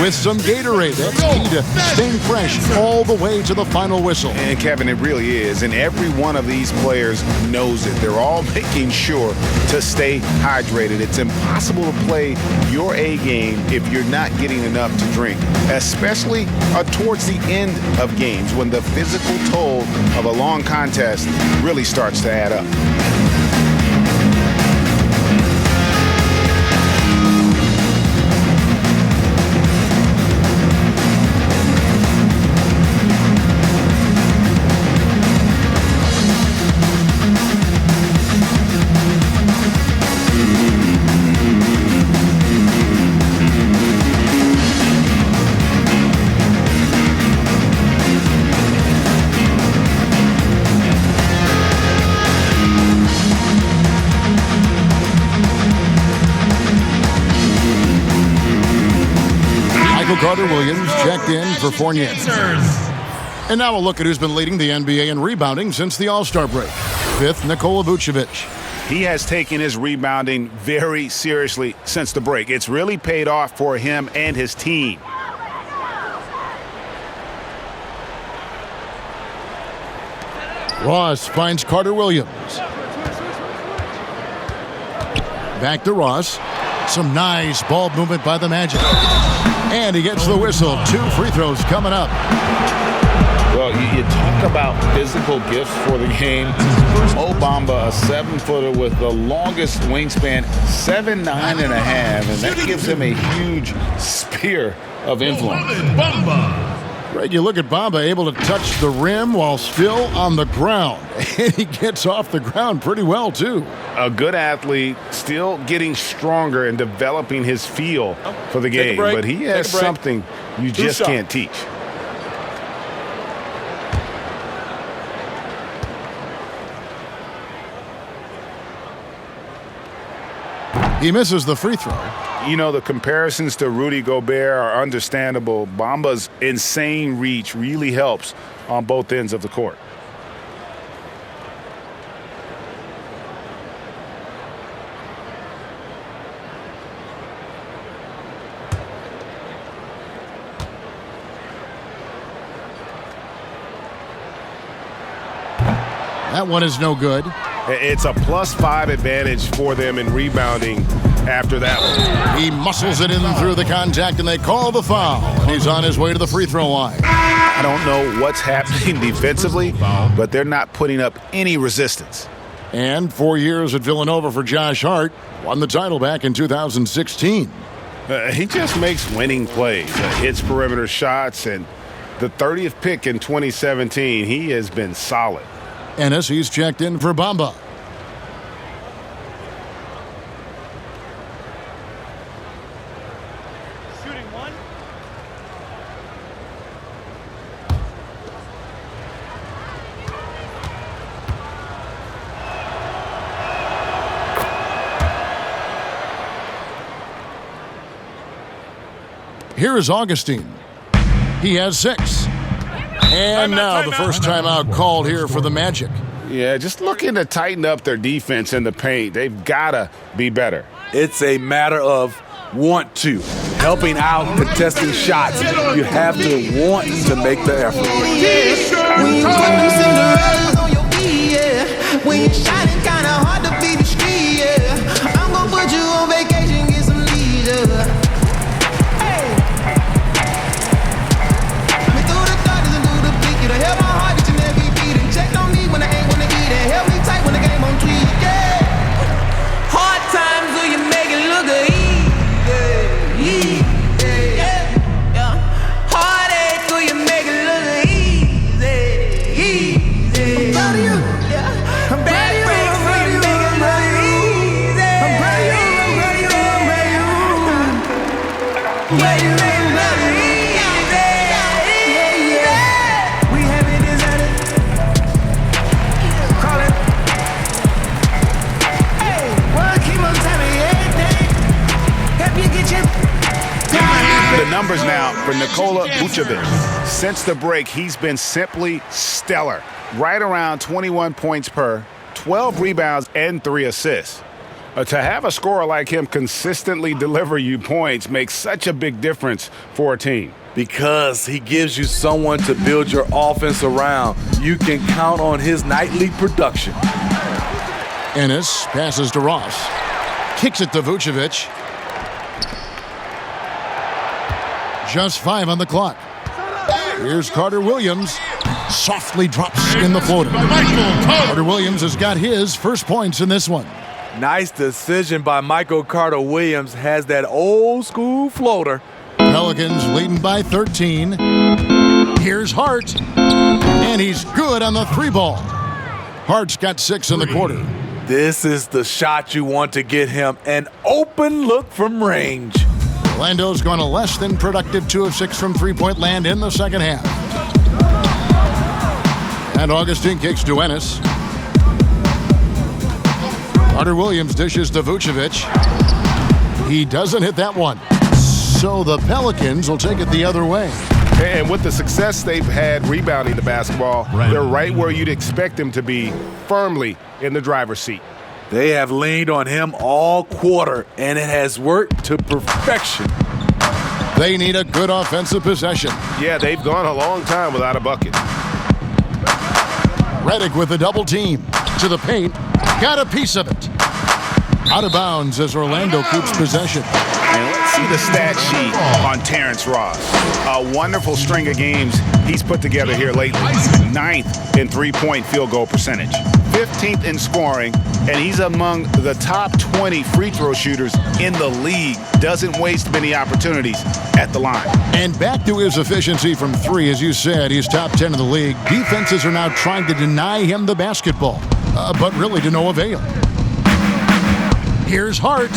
with some Gatorade. That's key to staying fresh all the way to the final whistle. And Kevin, it really is. And every one of these players knows it. They're all making sure to stay hydrated. It's impossible to play your A game if you're not getting enough to drink, especially towards the end of games when the physical toll of a long contest really starts to add up. Carter Williams checked in for Fournier. And now we'll look at who's been leading the NBA in rebounding since the All-Star break. 5th, Nikola Vucevic. He has taken his rebounding very seriously since the break. It's really paid off for him and his team. Ross finds Carter Williams. Back to Ross. Some nice ball movement by the Magic. And he gets the whistle. 2 free throws coming up. Well, you talk about physical gifts for the game. Bamba, a 7-footer with the longest wingspan, 7'9 and a half, and that gives him a huge spear of influence. Right, you look at Bamba able to touch the rim while still on the ground. And he gets off the ground pretty well, too. A good athlete, still getting stronger and developing his feel for the game. But he has something you just can't teach. He misses the free throw. You know, the comparisons to Rudy Gobert are understandable. Bamba's insane reach really helps on both ends of the court. That one is no good. It's a +5 advantage for them in rebounding after that one. He muscles it in through the contact, and they call the foul. He's on his way to the free throw line. I don't know what's happening defensively, but they're not putting up any resistance. And 4 years at Villanova for Josh Hart. Won the title back in 2016. He just makes winning plays, hits perimeter shots, and the 30th pick in 2017, he has been solid. Ennis, he's checked in for Bamba. Shooting one. Here is Augustine. He has 6. And now the first timeout called here for the Magic. Yeah, just looking to tighten up their defense in the paint. They've got to be better. It's a matter of want to. Helping out, contesting shots. You have to want to make the effort. When you put them Cinderellas on your feet, yeah. When you're shining, kinda hard to beat the street, yeah. I'm gonna put you on vacation, get some leisure. Hey. Me through the 30s and through the peak, you done held my heart each and every beat, and checked on me when I ain't wanna eat, and held me tight when the game on tweet, yeah. Hard times, do you make it look easy? The numbers now for Nikola Vucevic. Since the break, he's been simply stellar. Right around 21 points per, 12 rebounds, and 3 assists. To have a scorer like him consistently deliver you points makes such a big difference for a team. Because he gives you someone to build your offense around. You can count on his nightly production. Ennis passes to Ross. Kicks it to Vucevic. Just 5 on the clock. Here's Carter Williams. Softly drops in the floater. Carter Williams has got his first points in this one. Nice decision by Michael Carter Williams. Has that old school floater. Pelicans leading by 13. Here's Hart. And he's good on the 3-ball. Hart's got 6 in the quarter. This is the shot you want to get him. An open look from range. Orlando's gone a less than productive 2 of 6 from three-point land in the second half. And Augustine kicks to Ennis. Carter Williams dishes to Vucevic. He doesn't hit that one. So the Pelicans will take it the other way. And with the success they've had rebounding the basketball, they're right where you'd expect them to be, firmly in the driver's seat. They have leaned on him all quarter, and it has worked to perfection. They need a good offensive possession. Yeah, they've gone a long time without a bucket. Redick with a double team. To the paint. Got a piece of it. Out of bounds as Orlando keeps possession. And let's see the stat sheet on Terrence Ross. A wonderful string of games he's put together here lately. 9th in three-point field goal percentage. 15th in scoring, and he's among the top 20 free throw shooters in the league. Doesn't waste many opportunities at the line. And back to his efficiency from 3, as you said, he's top 10 in the league. Defenses are now trying to deny him the basketball, but really to no avail. Here's Hart.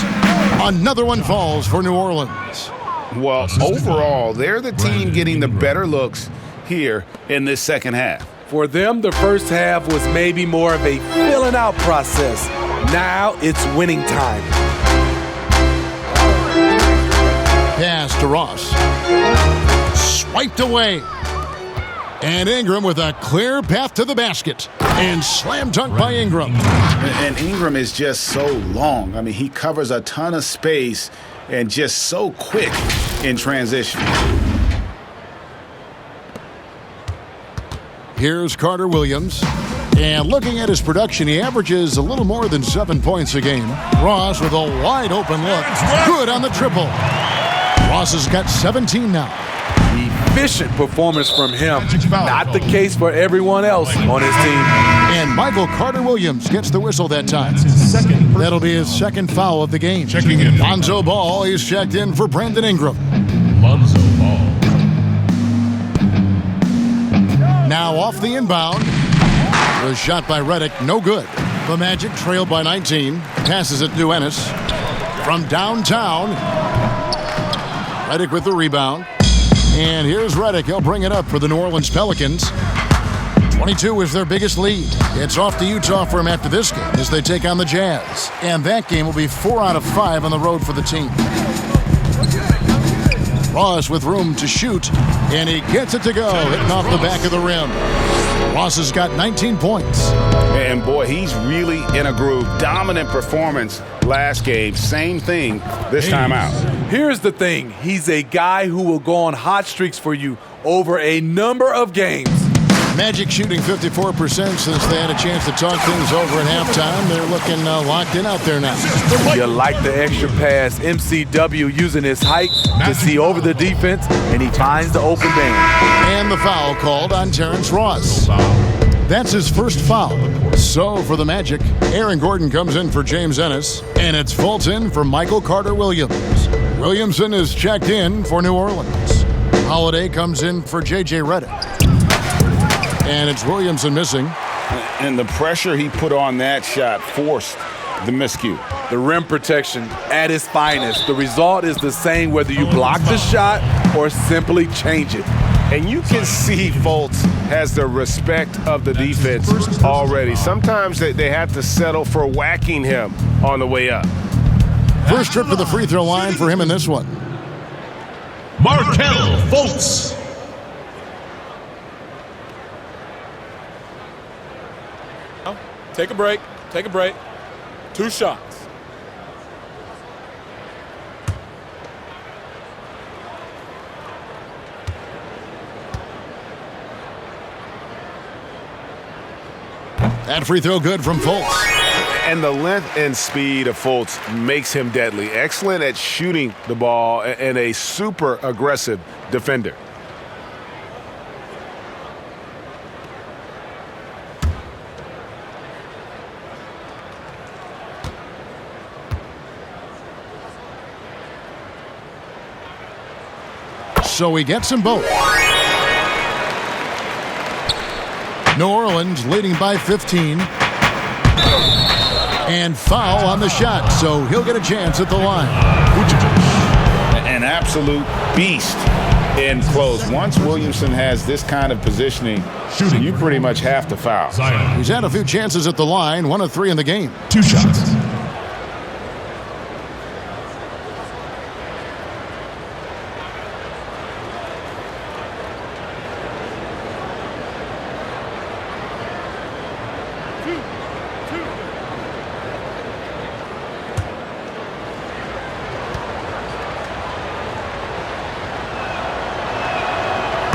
Another one falls for New Orleans. Well, overall, they're the team getting the better looks here in this second half. For them, the first half was maybe more of a filling out process. Now it's winning time. Pass to Ross. Swiped away. And Ingram with a clear path to the basket. And slam dunk by Ingram. And Ingram is just so long. I mean, he covers a ton of space and just so quick in transition. Here's Carter Williams. And looking at his production, he averages a little more than 7 points a game. Ross with a wide open look. Good on the triple. Ross has got 17 now. Efficient performance from him. Not the case for everyone else on his team. And Michael Carter-Williams gets the whistle that time. That'll be his second foul of the game. Checking in. Lonzo Ball, he's checked in for Brandon Ingram. Lonzo Ball. Now off the inbound. The shot by Redick, no good. The Magic trailed by 19. Passes it to Ennis. From downtown. Redick with the rebound. And here's Redick. He'll bring it up for the New Orleans Pelicans. 22 is their biggest lead. It's off to Utah for him after this game as they take on the Jazz. And that game will be 4 out of 5 on the road for the team. Ross with room to shoot, and he gets it to go, hitting off the back of the rim. Ross has got 19 points. And boy, he's really in a groove. Dominant performance last game. Same thing this time out. Here's the thing. He's a guy who will go on hot streaks for you over a number of games. Magic shooting 54% since they had a chance to talk things over at halftime. They're looking locked in out there now. You like the extra pass. MCW using his height to see over the defense, and he finds the open man. And the foul called on Terrence Ross. That's his first foul. So for the Magic, Aaron Gordon comes in for James Ennis, and it's Fulton for Michael Carter-Williams. Williamson is checked in for New Orleans. Holiday comes in for J.J. Redick. And it's Williamson missing. And the pressure he put on that shot forced the miscue. The rim protection at its finest. The result is the same whether you block the shot or simply change it. And you can see Fultz has the respect of the defense already. Sometimes they have to settle for whacking him on the way up. First trip to the free throw line for him in this one. Markelle Fultz. Take a break. Take a break. 2 shots. That free throw good from Fultz. And the length and speed of Fultz makes him deadly. Excellent at shooting the ball and a super aggressive defender. So he gets them both. New Orleans leading by 15. And foul on the shot, so he'll get a chance at the line. An absolute beast in close. Once Williamson has this kind of positioning, you pretty much have to foul. He's had a few chances at the line, 1 of 3 in the game. 2 shots.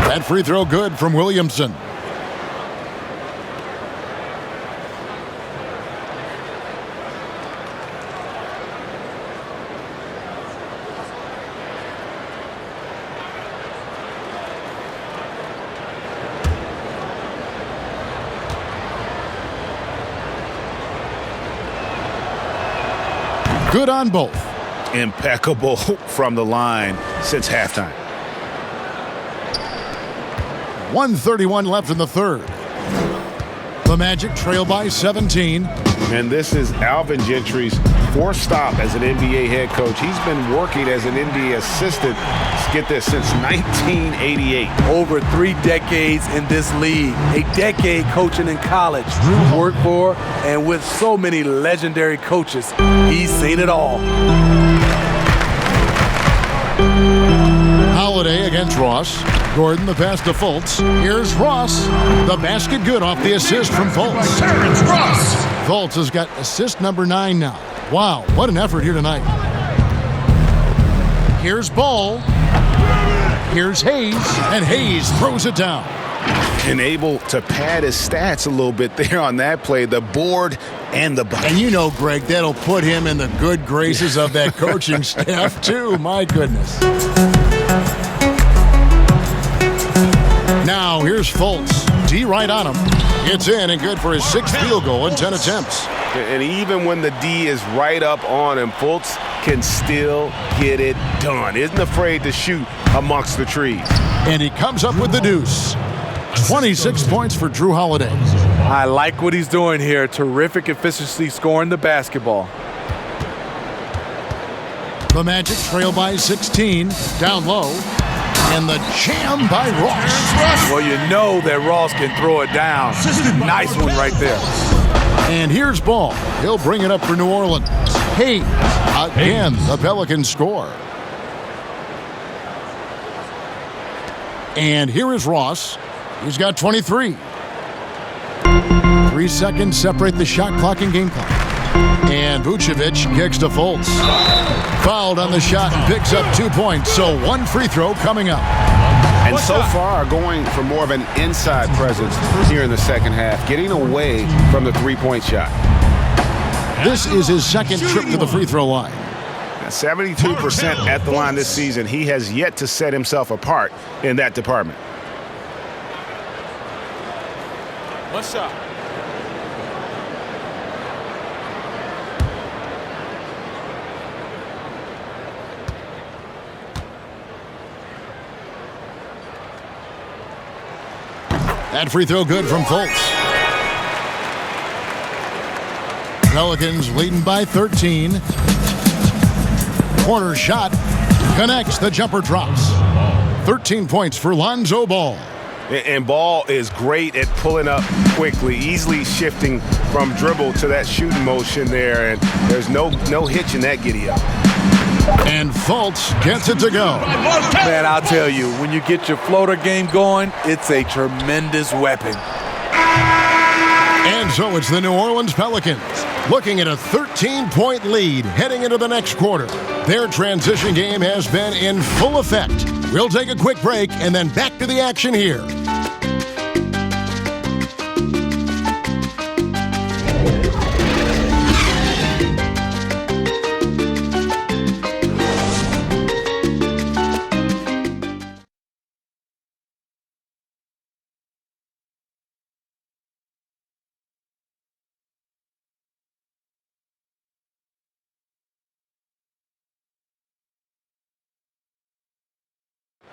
That free throw good from Williamson. Good on both. Impeccable from the line since halftime. 1:31 left in the third. The Magic trail by 17. And this is Alvin Gentry's 4th stop as an NBA head coach. He's been working as an NBA assistant, get this, since 1988. Over 3 decades in this league. A decade coaching in college. Worked for and with so many legendary coaches. He's seen it all. Holiday against Ross. Gordon the pass to Fultz. Here's Ross. The basket good off the assist from Fultz. Terrence Ross. Fultz has got assist number 9 now. Wow, what an effort here tonight. Here's Ball. Here's Hayes, and Hayes throws it down. and able to pad his stats a little bit there on that play, the board and the bucket. And you know, Greg, that'll put him in the good graces of that coaching staff, too. My goodness. Now, here's Fultz. D right on him. It's in and good for his 6th field goal in 10 attempts. And even when the D is right up on him, Fultz can still get it done. Isn't afraid to shoot amongst the trees. And he comes up with the deuce. 26 points for Drew Holiday. I like what he's doing here. Terrific efficiency scoring the basketball. The Magic trail by 16. Down low. And the jam by Ross. Well, you know that Ross can throw it down. Nice one right there. And here's Ball. He'll bring it up for New Orleans. Hayes. Again, the Pelicans score. And here is Ross. He's got 23. 3 seconds separate the shot clock and game clock. And Vucevic kicks to Fultz. Fouled on the shot and picks up 2 points. So 1 free throw coming up. And so far going for more of an inside presence here in the second half, getting away from the three-point shot. This is his 2nd trip to the free throw line. 72% at the line this season. He has yet to set himself apart in that department. What's up? That free throw good from Fultz. Pelicans leading by 13. Corner shot. Connects. The jumper drops. 13 points for Lonzo Ball. And Ball is great at pulling up quickly, easily shifting from dribble to that shooting motion there. And there's no hitch in that giddy up. And Fultz gets it to go. Man, I'll tell you, when you get your floater game going, it's a tremendous weapon. And so it's the New Orleans Pelicans looking at a 13-point lead heading into the next quarter. Their transition game has been in full effect. We'll take a quick break and then back to the action here.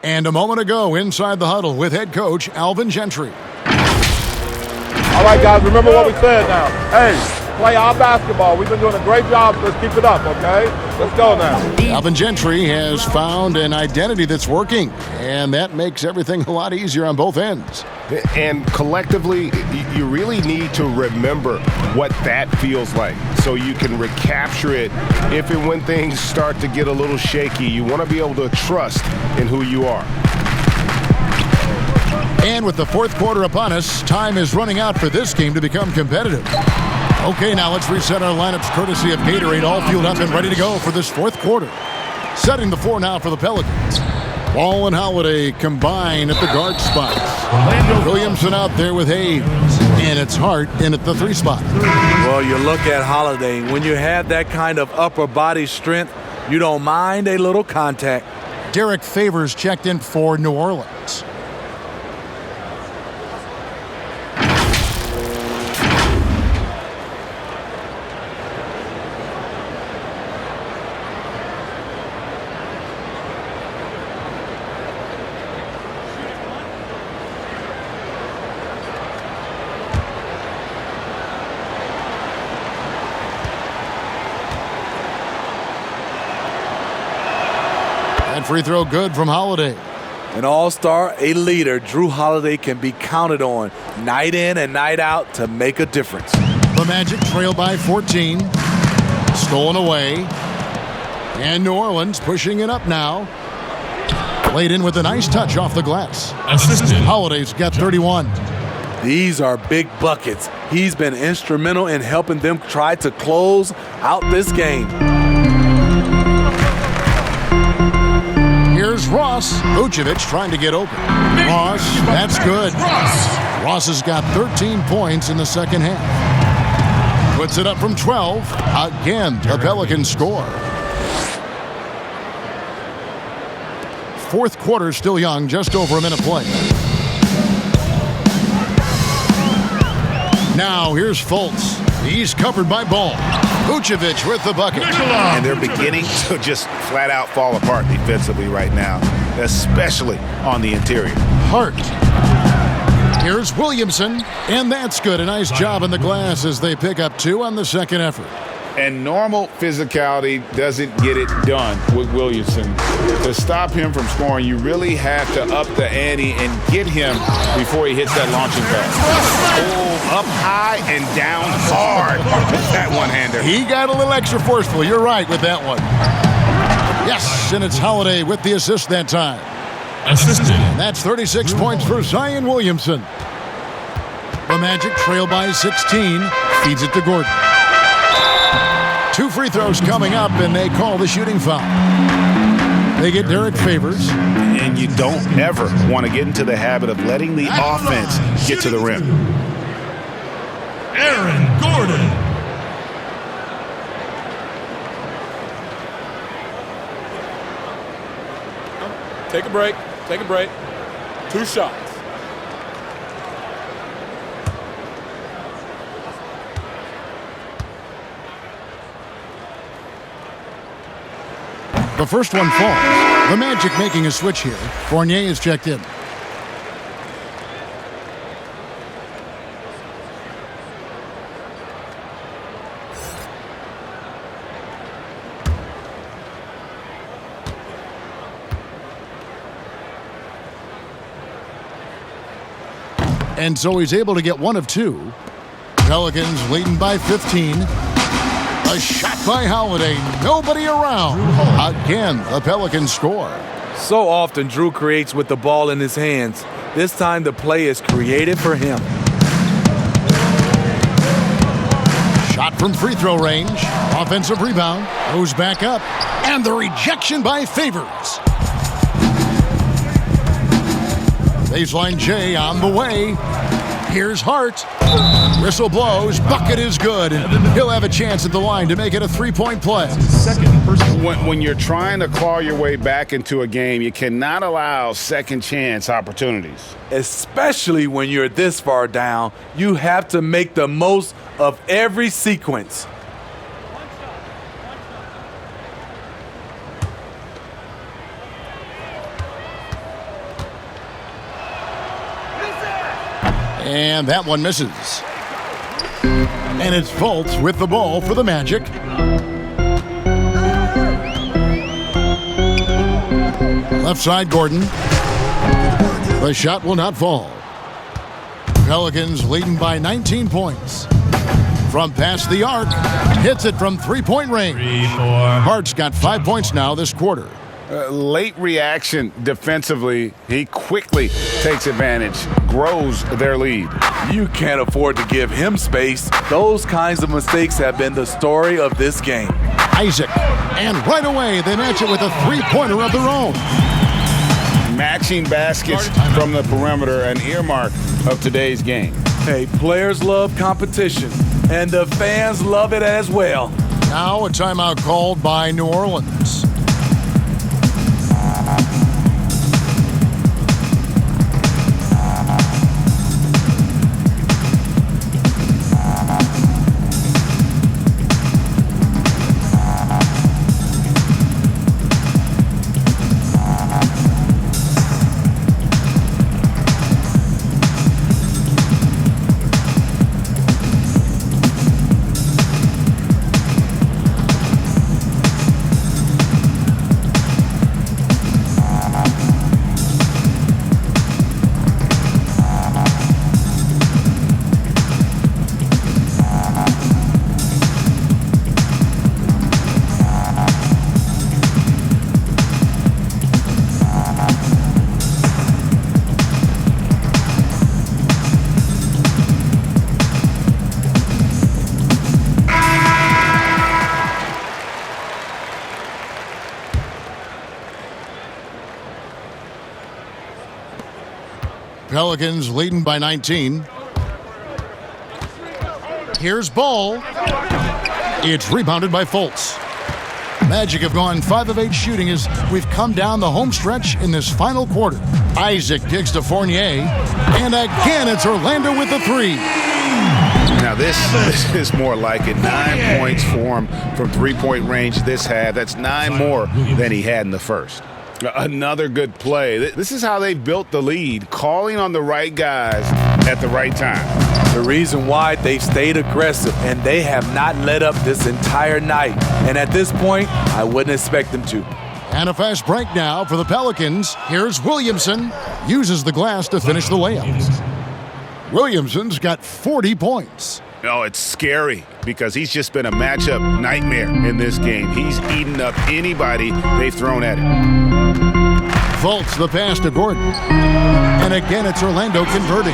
And a moment ago, inside the huddle with head coach Alvin Gentry. All right, guys, remember what we said now. Hey, play our basketball. We've been doing a great job. Let's keep it up, okay? Let's go now. Alvin Gentry has found an identity that's working, and that makes everything a lot easier on both ends. And collectively, you really need to remember what that feels like so you can recapture it if and when things start to get a little shaky. You want to be able to trust in who you are. And with the 4th quarter upon us, time is running out for this game to become competitive. Okay, now let's reset our lineups courtesy of Gatorade, all fueled up and ready to go for this 4th quarter. Setting the floor now for the Pelicans. Ball and Holiday combine at the guard spots. Williamson out there with Hayes. And it's Hart in at the 3 spot. Well, you look at Holiday. When you have that kind of upper body strength, you don't mind a little contact. Derek Favors checked in for New Orleans. Free throw good from Holiday. An all-star, a leader, Drew Holiday can be counted on night in and night out to make a difference. The Magic trail by 14. Stolen away. And New Orleans pushing it up now. Laid in with a nice touch off the glass. Assistant. Holiday's got 31. These are big buckets. He's been instrumental in helping them try to close out this game. Here's Ross. Vucevic trying to get open. Ross, that's good. Ross has got 13 points in the second half. Puts it up from 12. Again, the Pelicans score. Fourth quarter still young, just over a minute play. Now here's Fultz. He's covered by Ball. Vucevic with the bucket. And they're beginning to just flat out fall apart defensively right now, especially on the interior. Hart. Here's Williamson, and that's good. A nice job in the glass as they pick up 2 on the second effort. And normal physicality doesn't get it done with Williamson. To stop him from scoring, you really have to up the ante and get him before he hits that launching pass. Oh, up high and down hard with that one-hander. He got a little extra forceful. You're right with that one. Yes, and it's Holiday with the assist that time. Assisted. And that's 36 points for Zion Williamson. The Magic trail by 16. Feeds it to Gordon. 2 free throws coming up, and they call the shooting foul. They get Derek Favors. And you don't ever want to get into the habit of letting the offense get to the rim. Aaron Gordon. Take a break. Take a break. 2 shots. The first one falls. The Magic making a switch here. Fournier is checked in. And so he's able to get 1 of 2. Pelicans leading by 15. A shot by Holiday. Nobody around. Again, the Pelicans score. So often Drew creates with the ball in his hands. This time the play is created for him. Shot from free throw range. Offensive rebound. Goes back up. And the rejection by Favors. Baseline J on the way. Here's Hart. Whistle blows. Bucket is good. He'll have a chance at the line to make it a 3-point play. When you're trying to claw your way back into a game, you cannot allow second chance opportunities. Especially when you're this far down, you have to make the most of every sequence. And that one misses. And it's Fultz with the ball for the Magic. Left side, Gordon. The shot will not fall. Pelicans leading by 19 points. From past the arc, hits it from 3-point range. 3-4. Hart's got 5 points now this quarter. Late reaction defensively. He quickly takes advantage, grows their lead. You can't afford to give him space. Those kinds of mistakes have been the story of this game. Isaac. And right away, they match it with a 3-pointer of their own. Matching baskets from the perimeter, an earmark of today's game. Hey, players love competition, and the fans love it as well. Now a timeout called by New Orleans. Pelicans leading by 19. Here's Ball. It's rebounded by Fultz. Magic have gone 5 of 8 shooting as we've come down the home stretch in this final quarter. Isaac kicks to Fournier, and again it's Orlando with the 3. Now this is more like it. 9 points for him from three-point range this half. That's 9 more than he had in the first. Another good play. This is how they've built the lead, calling on the right guys at the right time. The reason why they've stayed aggressive, and they have not let up this entire night. And at this point, I wouldn't expect them to. And a fast break now for the Pelicans. Here's Williamson. Uses the glass to finish the layup. Williamson's got 40 points. Oh, it's scary because he's just been a matchup nightmare in this game. He's eaten up anybody they've thrown at him. Fultz the pass to Gordon. And again, it's Orlando converting.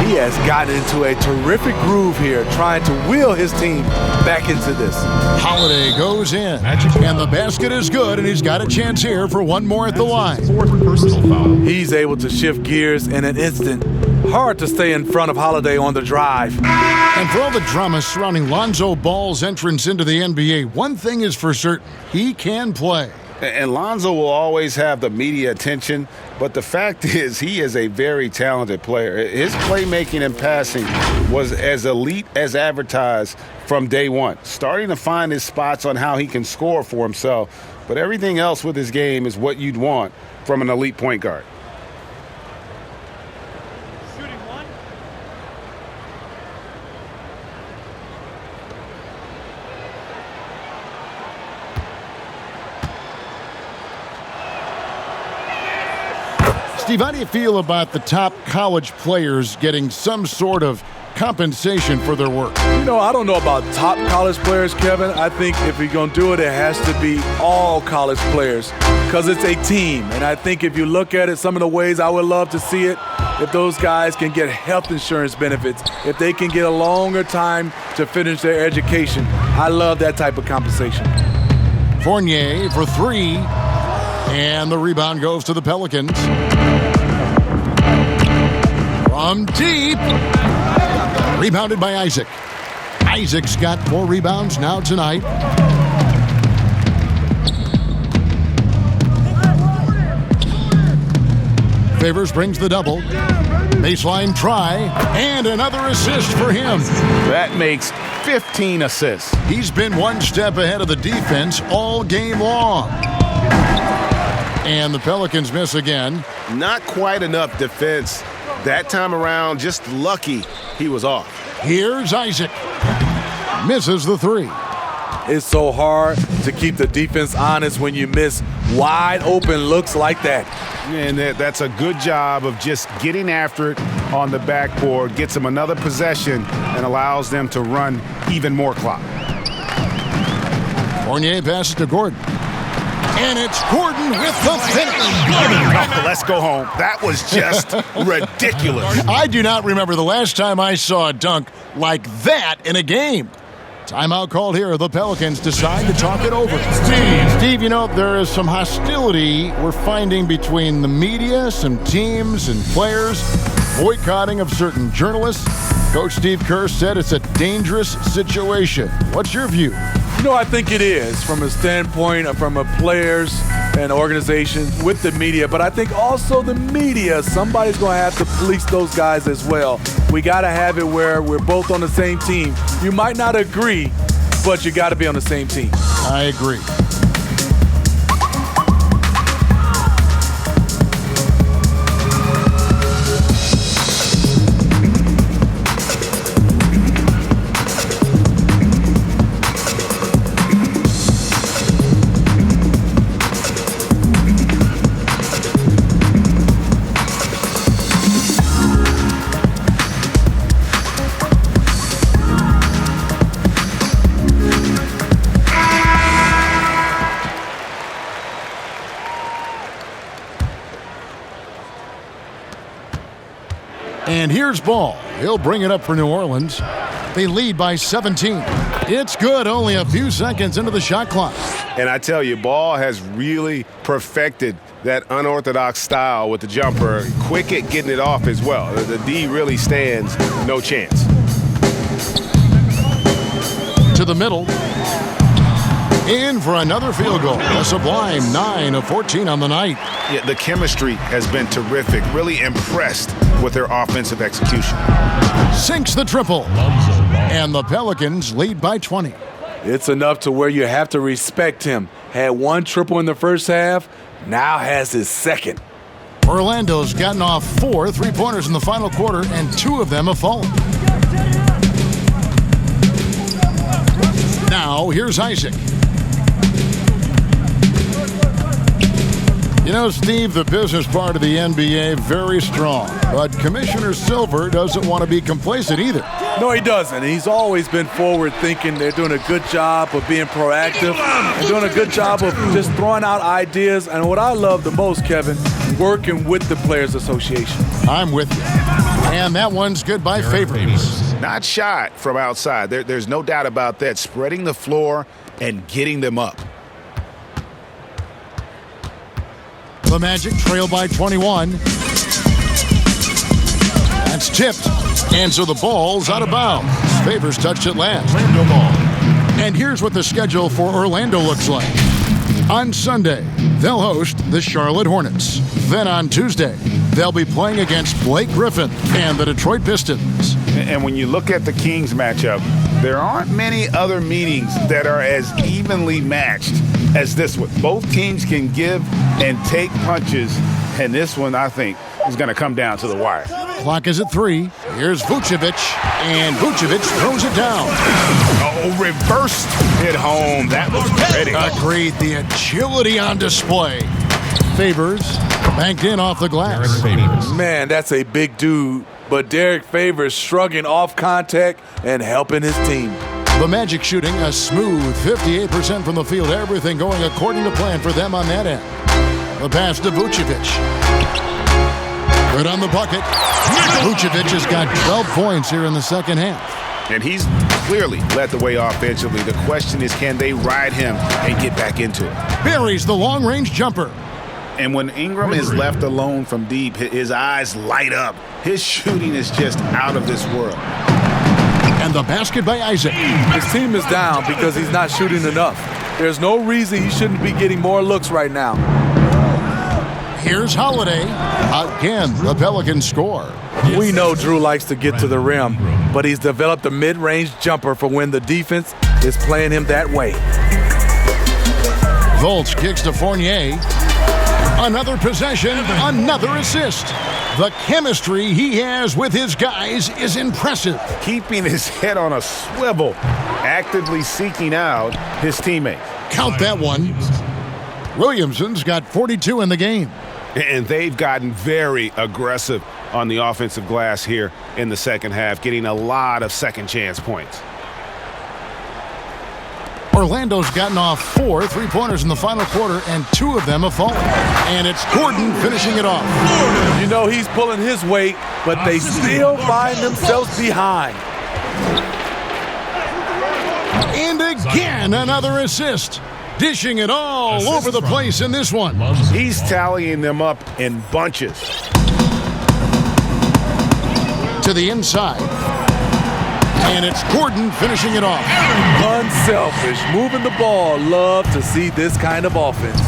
He has gotten into a terrific groove here, trying to wheel his team back into this. Holiday goes in. And the basket is good, and he's got a chance here for one more at the line. 4th personal foul. He's able to shift gears in an instant. Hard to stay in front of Holiday on the drive. And for all the drama surrounding Lonzo Ball's entrance into the NBA, one thing is for certain. He can play. And Lonzo will always have the media attention, but the fact is he is a very talented player. His playmaking and passing was as elite as advertised from day one, starting to find his spots on how he can score for himself. But everything else with his game is what you'd want from an elite point guard. Steve, how do you feel about the top college players getting some sort of compensation for their work? You know, I don't know about top college players, Kevin. I think if you're going to do it, it has to be all college players because it's a team. And I think if you look at it, some of the ways I would love to see it, if those guys can get health insurance benefits, if they can get a longer time to finish their education. I love that type of compensation. Fournier for 3. And the rebound goes to the Pelicans. From deep. Rebounded by Isaac. Isaac's got 4 rebounds now tonight. Favors brings the double. Baseline try. And another assist for him. That makes 15 assists. He's been one step ahead of the defense all game long. And the Pelicans miss again. Not quite enough defense that time around. Just lucky he was off. Here's Isaac. Misses the 3. It's so hard to keep the defense honest when you miss wide open looks like that. And that's a good job of just getting after it on the backboard. Gets them another possession and allows them to run even more clock. Fournier passes to Gordon. And it's Gordon with the finish. Oh, let's go home. That was just ridiculous. I do not remember the last time I saw a dunk like that in a game. Timeout called here. The Pelicans decide to talk it over. Steve, you know, there is some hostility we're finding between the media, some teams and players, boycotting of certain journalists. Coach Steve Kerr said it's a dangerous situation. What's your view? You know, I think it is from a standpoint from a players and organizations with the media, but I think also the media, somebody's going to have to police those guys as well. We got to have it where we're both on the same team. You might not agree, but you got to be on the same team. I agree. And here's Ball. He'll bring it up for New Orleans. They lead by 17. It's good, only a few seconds into the shot clock. And I tell you, Ball has really perfected that unorthodox style with the jumper, quick at getting it off as well. The D really stands no chance. To the middle. In for another field goal. A sublime 9 of 14 on the night. Yeah, the chemistry has been terrific. Really impressed with their offensive execution. Sinks the triple. And the Pelicans lead by 20. It's enough to where you have to respect him. Had one triple in the first half, now has his second. Orlando's gotten off 4 3-pointers in the final quarter, and 2 of them have fallen. Now, here's Isaac. You know, Steve, the business part of the NBA, very strong. But Commissioner Silver doesn't want to be complacent either. No, he doesn't. He's always been forward-thinking. They're doing a good job of being proactive and doing a good job of just throwing out ideas. And what I love the most, Kevin, working with the Players Association. I'm with you. And that one's good by Favors. Not shot from outside. There's no doubt about that. Spreading the floor and getting them up. The Magic trail by 21. That's tipped. And so the ball's out of bounds. Favors touched it last. And here's what the schedule for Orlando looks like. On Sunday, they'll host the Charlotte Hornets. Then on Tuesday, they'll be playing against Blake Griffin and the Detroit Pistons. And when you look at the Kings matchup, there aren't many other meetings that are as evenly matched as this one. Both teams can give and take punches, and this one, I think, is going to come down to the wire. Clock is at 3. Here's Vucevic, and Vucevic throws it down. Oh, reversed it home. That was pretty. Agreed. The agility on display. Favors banked in off the glass. Man, that's a big dude. But Derek Favors shrugging off contact and helping his team. The Magic shooting a smooth 58% from the field. Everything going according to plan for them on that end. The pass to Vucevic. Good on the bucket. Vucevic has got 12 points here in the second half. And he's clearly led the way offensively. The question is, can they ride him and get back into it? Buries the long-range jumper. And when Ingram is left alone from deep, his eyes light up. His shooting is just out of this world. And the basket by Isaac. His team is down because he's not shooting enough. There's no reason he shouldn't be getting more looks right now. Here's Holiday. Again, the Pelicans score. We know Drew likes to get to the rim, but he's developed a mid-range jumper for when the defense is playing him that way. Volts kicks to Fournier. Another possession, another assist. The chemistry he has with his guys is impressive. Keeping his head on a swivel, actively seeking out his teammates. Count that one. Williamson's got 42 in the game. And they've gotten very aggressive on the offensive glass here in the second half, getting a lot of second chance points. Orlando's gotten off 4 3-pointers in the final quarter, and 2 of them have fallen. And it's Gordon finishing it off. You know he's pulling his weight, but they still find themselves behind. And again, another assist. Dishing it all over the place in this one. He's tallying them up in bunches. To the inside. And it's Gordon finishing it off. Unselfish, moving the ball. Love to see this kind of offense.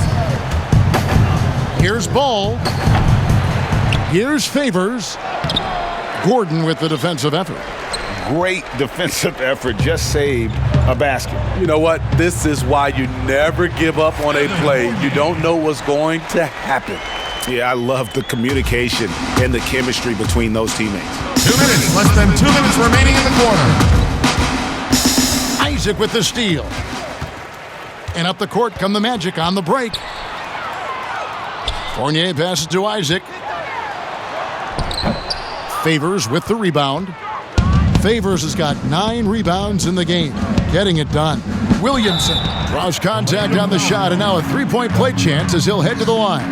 Here's Ball. Here's Favors. Gordon with the defensive effort. Great defensive effort, just saved a basket. You know what? This is why you never give up on a play. You don't know what's going to happen. Yeah, I love the communication and the chemistry between those teammates. 2 minutes, less than 2 minutes remaining in the quarter. Isaac with the steal. And up the court come the Magic on the break. Fournier passes to Isaac. Favors with the rebound. Favors has got 9 rebounds in the game, getting it done. Williamson draws contact on the shot, and now a 3-point play chance as he'll head to the line.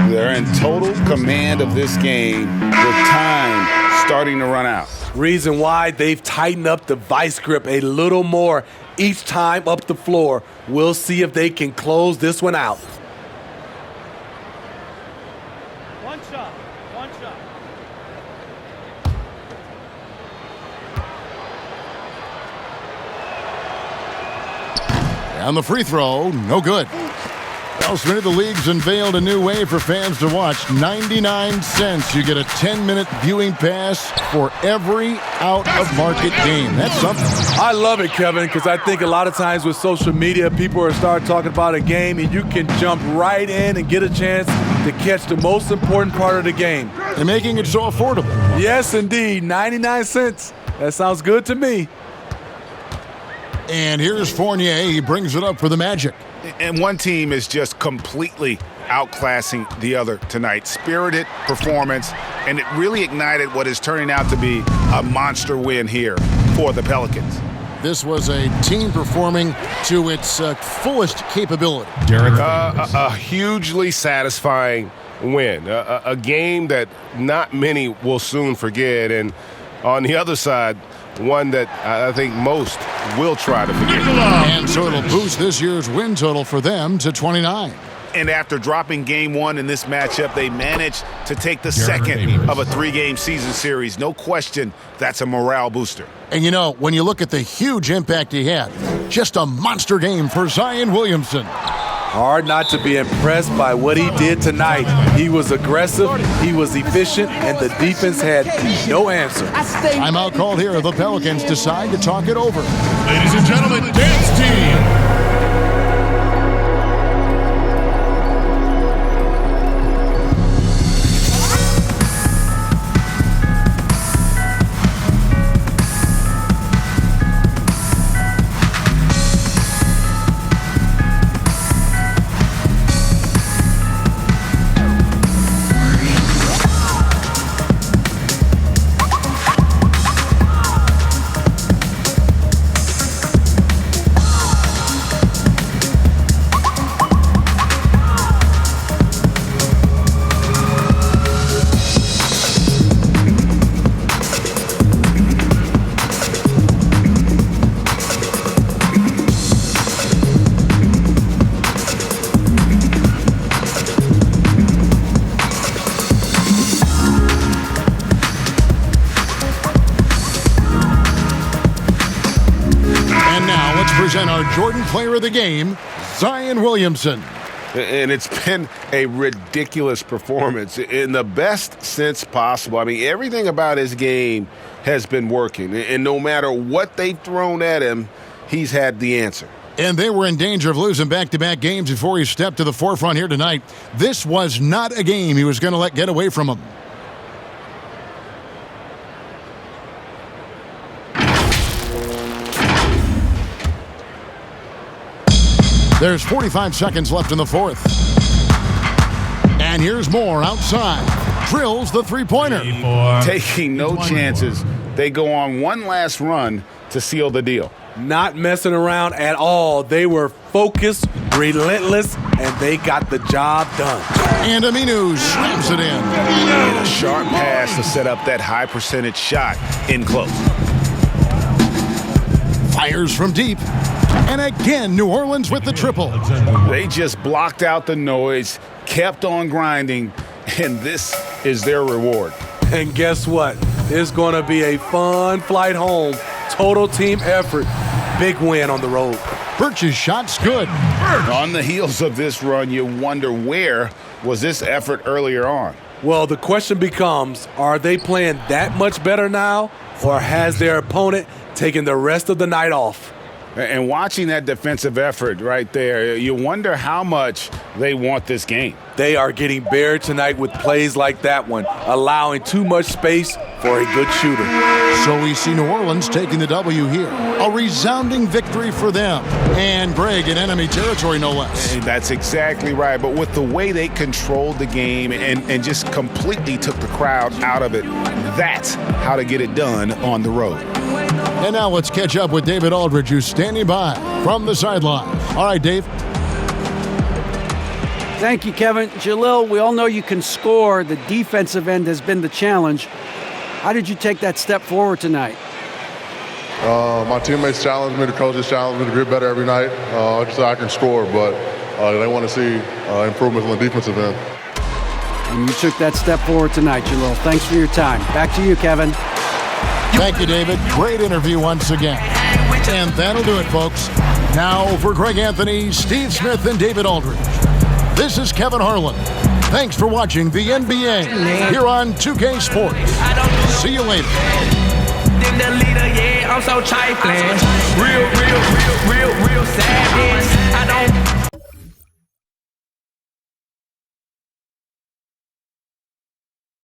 They're in total command of this game with time starting to run out. Reason why they've tightened up the vice grip a little more each time up the floor. We'll see if they can close this one out. And the free throw, no good. Well, Smitty, the league's unveiled a new way for fans to watch. 99 cents. You get a 10-minute viewing pass for every out-of-market game. That's something. I love it, Kevin, because I think a lot of times with social media, people are starting talking about a game, and you can jump right in and get a chance to catch the most important part of the game. And making it so affordable. Yes, indeed. 99 cents. That sounds good to me. And here's Fournier. He brings it up for the Magic. And one team is just completely outclassing the other tonight. Spirited performance, and it really ignited what is turning out to be a monster win here for the Pelicans. This was a team performing to its fullest capability. A hugely satisfying win. A game that not many will soon forget. And on the other side, one that I think most will try to forget. And so it'll boost this year's win total for them to 29. And after dropping game one in this matchup, they managed to take the second of a 3-game season series. No question, that's a morale booster. And you know, when you look at the huge impact he had, just a monster game for Zion Williamson. Hard not to be impressed by what he did tonight. He was aggressive, he was efficient, and the defense had no answer. Timeout called here. The Pelicans decide to talk it over. Ladies and gentlemen, dance team. Present our Jordan Player of the Game, Zion Williamson. And it's been a ridiculous performance in the best sense possible. I mean, everything about his game has been working. And no matter what they've thrown at him, he's had the answer. And they were in danger of losing back-to-back games before he stepped to the forefront here tonight. This was not a game he was going to let get away from him. There's 45 seconds left in the fourth. And here's more outside. Drills the three-pointer. Taking no chances. They go on one last run to seal the deal. Not messing around at all. They were focused, relentless, and they got the job done. And Aminu slams it in. And a sharp pass to set up that high-percentage shot in close. Fires from deep. And again, New Orleans with the triple. They just blocked out the noise, kept on grinding, and this is their reward. And guess what? It's going to be a fun flight home. Total team effort. Big win on the road. Birch's shot's good. On the heels of this run, you wonder where was this effort earlier on? Well, the question becomes, are they playing that much better now, or has their opponent taken the rest of the night off? And watching that defensive effort right there, you wonder how much they want this game. They are getting buried tonight with plays like that one, allowing too much space for a good shooter. So we see New Orleans taking the W here. A resounding victory for them. And Greg in enemy territory, no less. That's exactly right. But with the way they controlled the game and just completely took the crowd out of it, that's how to get it done on the road. And now let's catch up with David Aldridge, who's standing by from the sideline. All right, Dave. Thank you, Kevin. Jalil, we all know you can score. The defensive end has been the challenge. How did you take that step forward tonight? My teammates challenged me, the coaches challenged me to get better every night. Just so I can score, but they want to see improvements on the defensive end. And you took that step forward tonight, Jalil. Thanks for your time. Back to you, Kevin. Thank you, David. Great interview once again. And that'll do it, folks. Now for Greg Anthony, Steve Smith, and David Aldridge, this is Kevin Harlan. Thanks for watching the NBA here on 2K Sports. See you later. Then the leader, yeah, I'm so trifling. Real savage. I don't